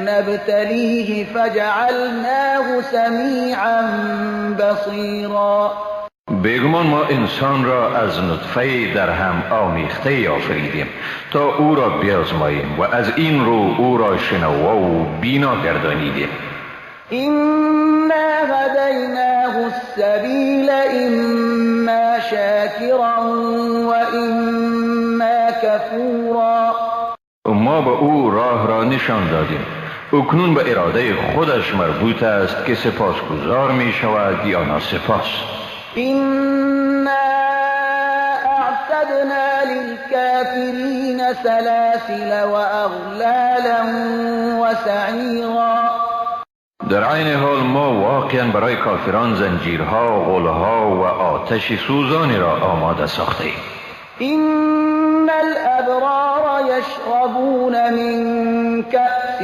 نبتليه فجعلناه سميعا بصيرا. بیگمان ما انسان را از نطفه در هم آمیخته آفریدیم تا او را بیازماییم و از این رو او را شنوا و بینا گردانیدیم. إنا هديناه السبيل إما شاكرا وإما كفورا. ما به او راه را نشان دادیم. اکنون به اراده خودش مربوط است که سپاسگزار می شود یا ناسپاس. إنا أعتدنا للكافرين سلاسل وأغلالا وسعيرا. در عین حال ما واقعا برای کافران زنجیرها، غلها و آتش سوزانی را آماده ساخته ایم. إن الأبرار يشربون من كأس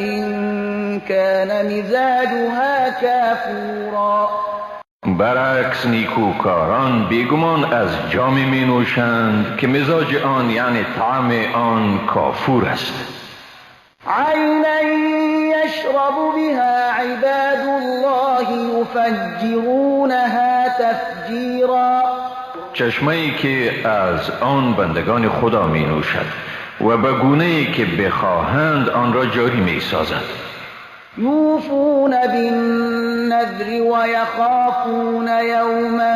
كان مزاجها كافورا. برعکس نیکوکاران بیگمان از جامی می نوشند که مزاج آن یعنی طعم آن کافور است. عینا یشرب بها عباد الله یفجرونها تفجیرا. چشمه‌ای که از آن بندگان خدا می نوشد و به گونه‌ای که بخواهند آن را جاری می سازند. یوفون بالنذر ويخافون یوما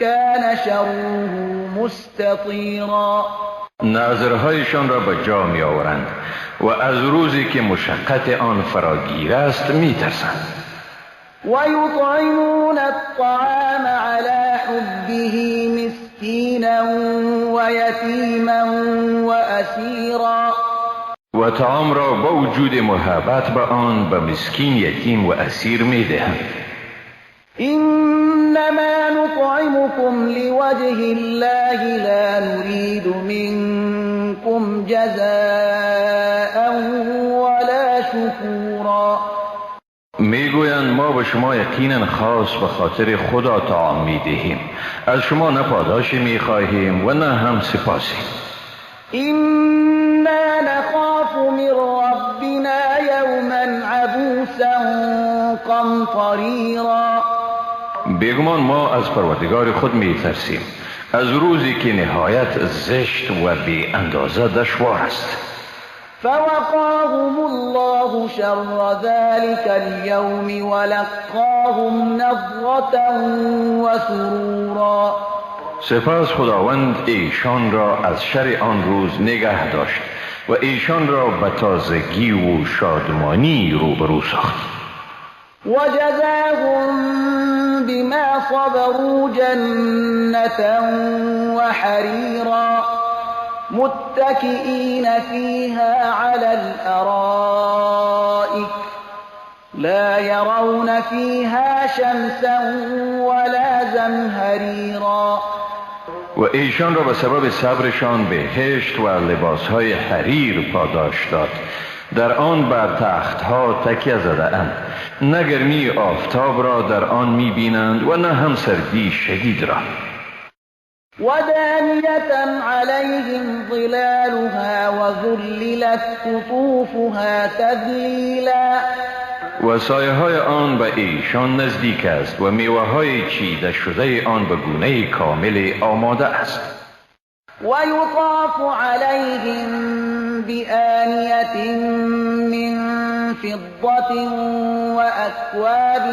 كان شره مستطیرا. نظرهایشان را به جا می آورند و از روزی که مشقت آن فراگیر است می ترسند. ويطعمون الطعام على حبه مسكينا ويتيما وأسيرا. و طعام را با وجود محبت به آن به مسکین، یتیم و اسیر می دهند. إنما نطعمكم لوجه الله لا نريد منكم جزاء ولا شكورا. میگویند ما به شما یقینا خاص به خاطر خدا طعام می دهیم، از شما نه پاداشی می خواهیم و نه هم سپاسی. إنا نخاف من ربنا يوما عبوسا قمطريرا. بیگمان ما از پروردگار خود می ترسیم از روزی که نهایت زشت و بی اندازه دشوار است. فوقاهم الله شر ذلك اليوم ولقاهم نضرة وسرورا. سپس خداوند ایشان را از شر آن روز نگه داشت و ایشان را به تازگی و شادمانی روبرو ساخت. وجزاهم بما صبروا جنة وحريرا متكئين فيها على الأرائك لا يرون فيها شمسا ولا زمهريرا. و ایشان را به سبب صبرشان بهشت و لباسهای حریر پاداش داد. در آن بر تختها تکیه زده اند، نه گرمی آفتاب را در آن می بینند و نه هم سردی شدید را. ودانية عليهم ظلالها وذللت قطوفها تذلیلا. و سایه های آن به ایشان نزدیک است و میوه های چیده شده آن به گونه کامل آماده است. ويطاف عليهم بآنية من فضة وأكواب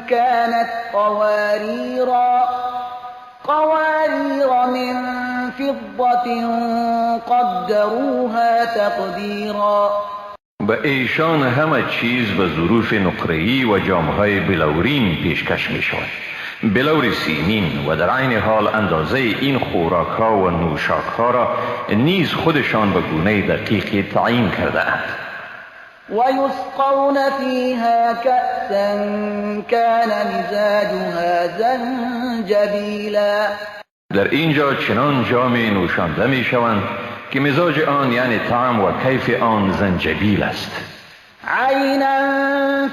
كانت قوارير من فضة قدروها تقديرا. به ایشان همه چیز به ظروف نقره‌ای و جامهای بلورین پیشکش می شود، بلور سیمین، و در عین حال اندازه این خوراک ها و نوشاک ها را نیز خودشان به گونه دقیقی تعیین کرده اند. ويسقون فيها كأسا كان مزاجها زنجبيلا. در اینجا چنان جام نوشانده می شوند که مزاج آن یعنی طعم و کیف آن زنجبیل است. عینا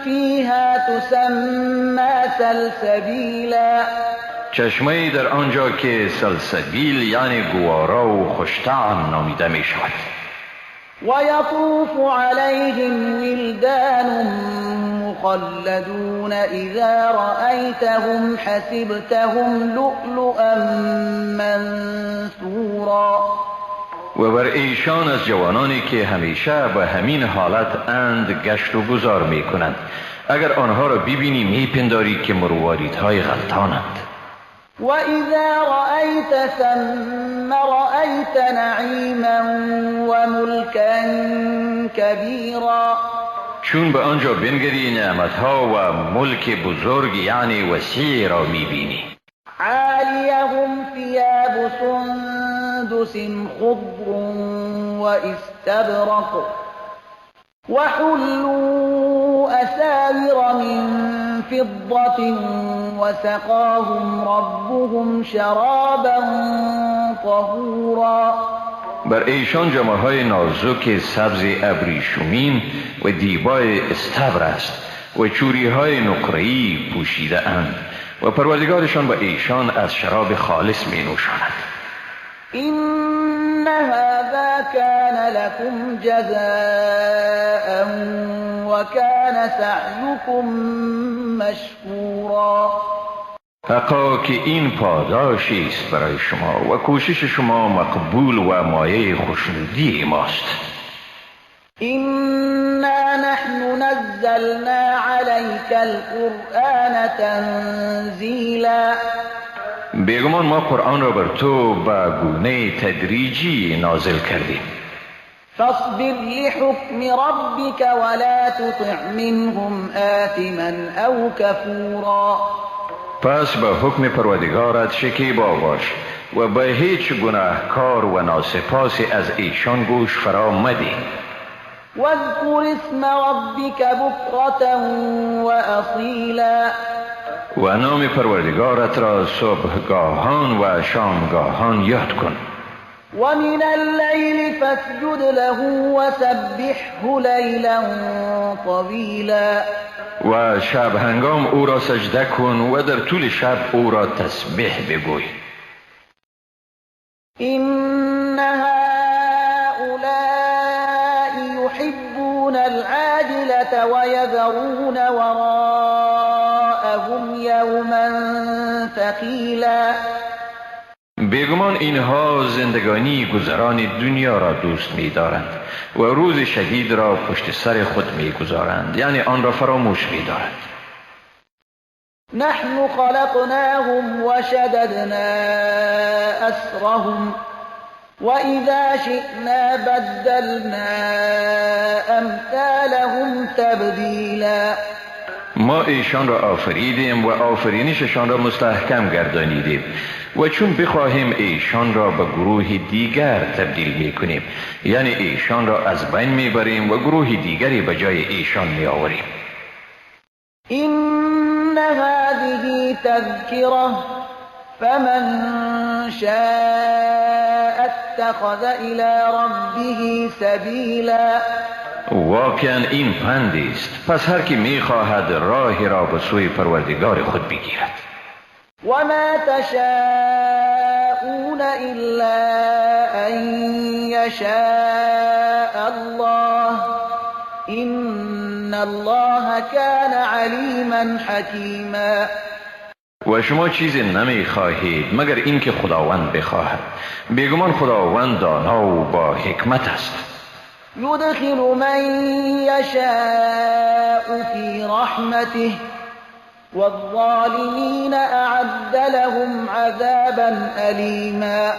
فیها تسمى سلسبیلا. چشمه در آنجا که سلسبیل یعنی گوارا و خوشطعم نامیده می شود. ويطوف عليهم ولدان مخلدون إذا رأيتهم حسبتهم لؤلؤا منثورا. و بر ایشان از جوانانی که همیشه به همین حالت اند گشت و گذار می کنند. اگر آنها را ببینی می پنداری که مرواریدهای غلطانند. وإذا رأيت ثم رأيت نعيما وملكا كبيرا. چون به آنجا بنگری نعمتها و ملک بزرگ یعنی وسیع را می بینی. عاليهم ثياب سندس خضر واستبرق وحلوا أساور من فضة وسقاهم ربهم شرابا طهورا. بر ایشان جامه های نازک سبز ابریشمین و دیبای استبر است و چوری های نقره‌ای پوشیده اند و پروردگارشان به ایشان از شراب خالص می نوشاند. إن هذا كان لكم جزاء وكان سعيكم مشكورا. حقا که این پاداشی است برای شما و کوشش شما مقبول و مایه خوشنودی ماست. إنا نحن نزلنا عليك القرآن تنزيلا. بیگمان ما قرآن را بر تو به گونه تدریجی نازل کردیم. فاصبر لحكم ربك ولا تطع منهم آثما أو كفورا. پس به حکم پروردگارت شکیبا باش و به هیچ گناهکار و ناسپاسی از ایشان گوش فرا مدی. واذكر اسم ربك بكرة وأصيلا و نام پروردگارت را صبحگاهان و شامگاهان یاد کن. ومن الليل فاسجد له وسبحه ليلا طويلا و شب هنگام او را سجده کن و در طول شب او را تسبیح بگوی. إن هؤلاء يحبون العاجلة ويذرون وراءهم يوما ثقيلا بیگمان اینها زندگانی گذران دنیا را دوست می دارند و روز شدید را پشت سر خود می گذارند، یعنی آن را فراموش می دارند. نحن خلقناهم وشددنا أسرهم وإذا شئنا بدلنا أمثالهم تبديلا ما ایشان را آفریدیم و آفرینششان را مستحکم گردانیدیم و چون بخواهیم ایشان را به گروه دیگر تبدیل می کنیم، یعنی ایشان را از بین می بریم و گروه دیگری به جای ایشان می آوریم. إن هذه تذكرة فمن شاء اتخذ إلى ربه سبيلا واقعا این پندی است، پس هر کی می خواهد راهی را به سوی پروردگار خود بگیرد. وما تشاءون إلا أن يشاء الله إن الله كان عليما حكيما و شما چیزی نمی خواهید مگر اینکه خداوند بخواهد. بیگمان خداوند دانا و با حکمت است. يدخل من يشاء في رحمته والظالمين أعد لهم عذابا أليما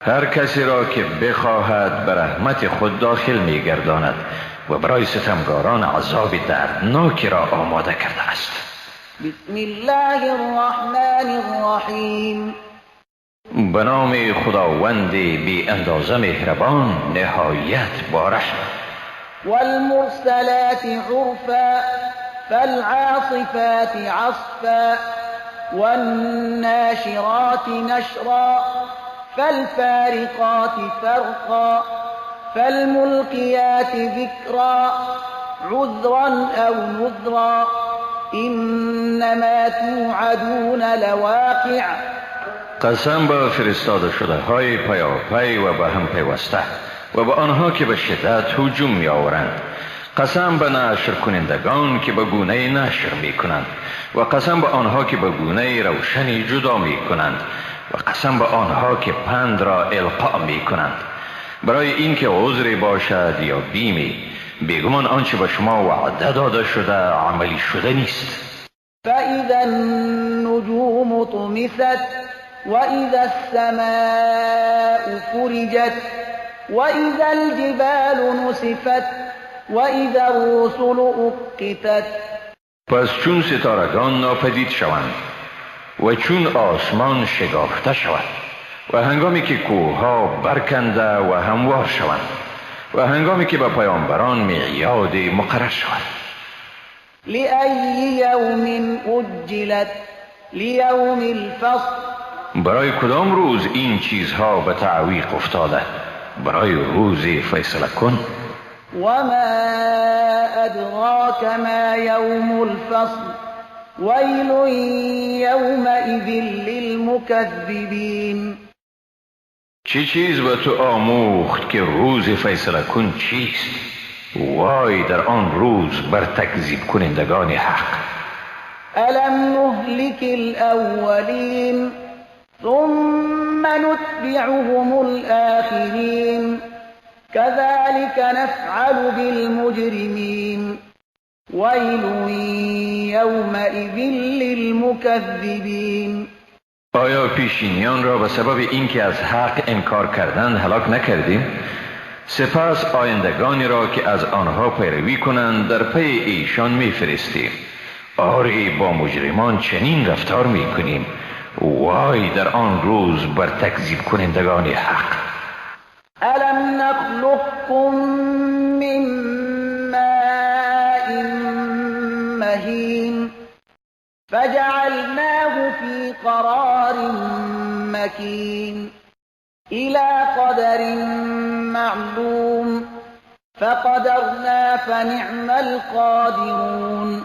هر کسی را که بخواهد به رحمت خود داخل می گرداند و برای ستمگاران عذاب دردناکی را آماده کرده است. بسم الله الرحمن الرحیم به نام خداوند بی اندازه مهربان نهایت بارش. والمرسلات عرفا فالعاصفات عصفا والناشرات نشرا فالفارقات فرقا فالملقيات ذكرا عذرا أو نذرا إنما توعدون لواقع قسم به فرستاده شده های پیاپی و به هم پیوسته و به آنها که به شدت هجوم می آورند. قسم به نشر کنندگان که به گونه نشر می کنند و قسم به آنها که به گونه روشنی جدا می کنند و قسم به آنها که پند را القا می کنند برای اینکه عذری باشد یا بیمی. بیگمان آنچه به شما وعده داده شده عملی شده نیست. فإذا النجوم طمست وإذا السماء فرجت وإذا الجبال نسفت وإذا الرسل أقتت پس چون ستارگان ناپدید شوند و چون آسمان شکافته شود و هنگامی که کوهها برکنده و هموار شوند و هنگامی که به پیامبران میعاد مقرر شود. لأي يوم أجلت ليوم الفصل برای کدام روز این چیزها به تعویق افتاده؟ برای روز فیصله کن. وما أدراك ما يوم الفصل ويل يومئذ للمكذبين چه چیز به تو آموخت که روز فیصله کن چیست؟ وای در آن روز بر تکذیب کنندگان حق. ألم نهلك الأولين ثم نتبعهم الآخرين كذلك نفعل بالمجرمين ويل يومئذ للمكذبين آیا پیشینیان را به سبب اینکه از حق انکار کردند هلاک نکردیم؟ سپس آیندگانی را که از آنها پیروی کنند در پی ایشان میفرستیم. آری با مجرمان چنین رفتار میکنیم. وای در آن روز بر تکذیب کنندگان حق. ألم نخلقكم فجعلناه في قرار مكين إلى قدر معلوم فقدرنا فنعم القادرون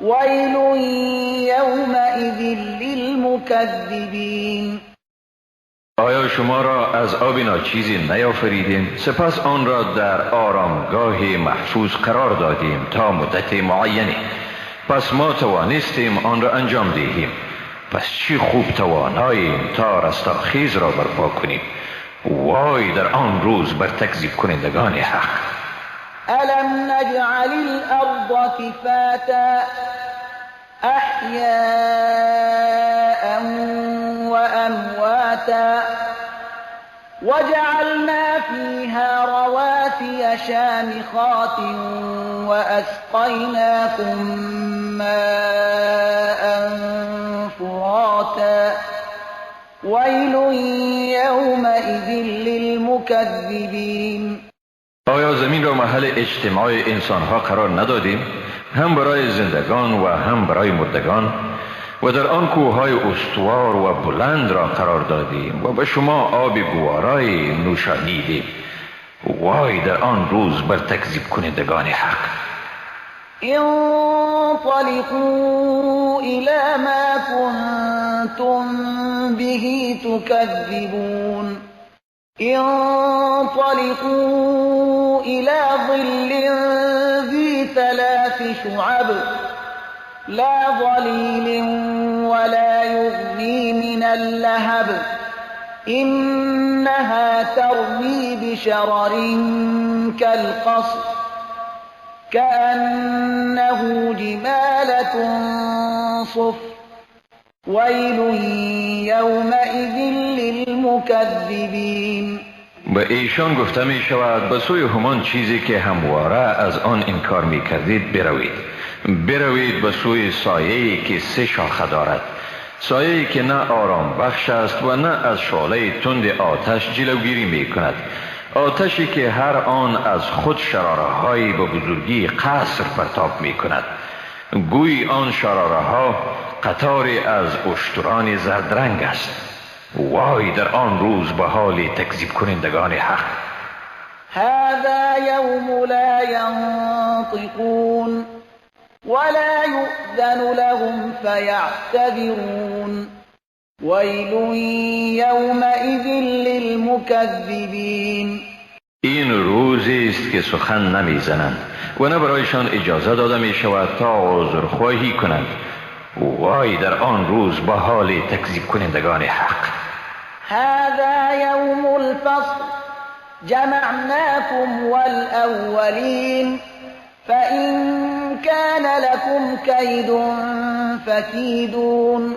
ويل يومئذ للمكذبین. آیا شما را از آب ناچیزی نیافریدیم سپس آن را در آرامگاه محفوظ قرار دادیم تا مدت معینی پس ما توانستیم آن را انجام دهیم پس چی خوب تواناییم تا رستاخیز را برپا کنیم وای در آن روز بر تکذیب کنندگان حق. ألم نجعل الأرض كفاتا أحياء وأمواتا وجعلنا فيها رواسي شامخات وأسقيناكم ماء فراتا ويل يومئذ للمكذبين. آیا زمین را محل اجتماع انسانها قرار ندادیم هم برای زندگان و هم برای مردگان و در آن کوههای استوار و بلند را قرار دادیم و به شما آب گوارای نوشانیدیم وای در آن روز بر تکذیب کنندگان حق. انطلقوا إلى ما كنتم به تكذبون انطلقوا إلى ظل ذي 3 شعب لا ظليل ولا يغني من اللهب إنها ترمي بشرر كالقصر كأنه جمالة صفر ويل يومئذ للمكذبين. به ایشان گفته می شود به سوی همان چیزی که همواره از آن انکار می کردید بروید به سوی سایه‌ای که 3 شاخه دارد سایه‌ای که نه آرام بخش است و نه از شعله تند آتش جلوگیری می کند آتشی که هر آن از خود شراره‌هایی به بزرگی قصر پرتاب می کند گویی آن شراره‌ها قطاری از اشتران زردرنگ است وای در آن روز به حال تکذیب کنندگان حق. هذا يوم لا ينطقون ولا يؤذن لهم فيعتذرون ويل يومئذ للمكذبين. این روزی است که سخن نمیزنند و نه برایشان اجازه داده می شود تا عذرخواهی کنند وای در آن روز به حال تکذیب کنندگان حق. هذا يوم الفصل جمعناكم والأولين فإن كان لكم كيد فكيدون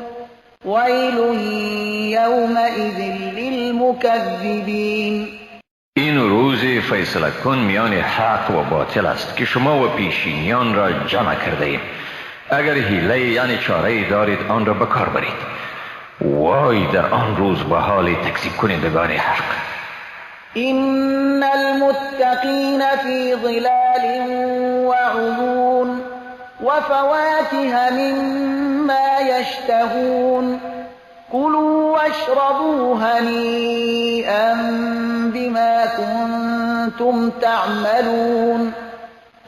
ويل يومئذ للمكذبين. این روز فیصله کن میان حق و باطل است که شما و پیشینیان را جمع کرده ایم اگر حیله یعنی چاره دارید آن را بکار برید وای در آن روز به حال تکذیب کنندگان حق. إن المتقين في ظلال وعيون وفواكه مما يشتهون كلوا واشربوا هنيئا بما كنتم تعملون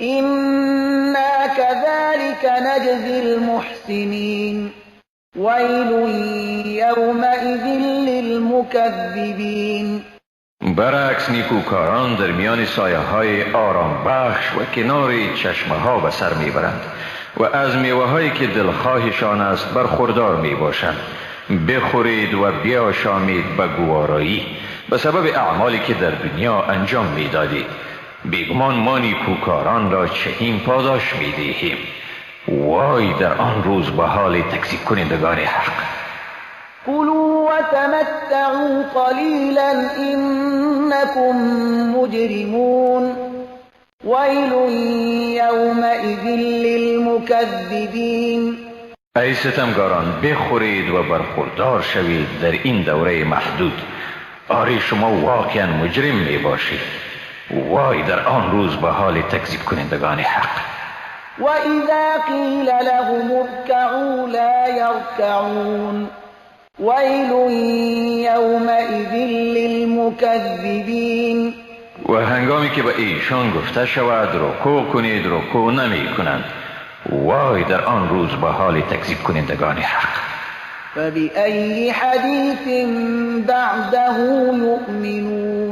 إنا كذلك نجزي المحسنين ويل يومئذ للمكذبين. برعکس نیکوکاران در میان سایه های آرام بخش و کنار چشمه ها به سر می برند و از میوه هایی که دلخواهشان است برخوردار می باشند بخورید و بیاشامید به گوارایی به سبب اعمالی که در دنیا انجام می دادید بیگمان ما نیکوکاران را چنین پاداش می دهیم وای در آن روز به حال تکذیب کنندگان حق. كلوا وتمتعوا قليلا إنكم مجرمون ويل يومئذ للمكذبين. ای ستمگاران بخورید و برخوردار شوید در این دوره محدود آری شما واقعا مجرم می باشید وای در آن روز به حال تکذیب کنندگان حق. وإذا قيل لهم اركعوا لا يركعون ويل يومئذ للمكذبين. و هنگامی که به ایشان گفته شود رکوع کنید رکوع نمی کنند. وای در آن روز به حال تکذیب کنندگان حق. فبأي حديث بعده يؤمنون.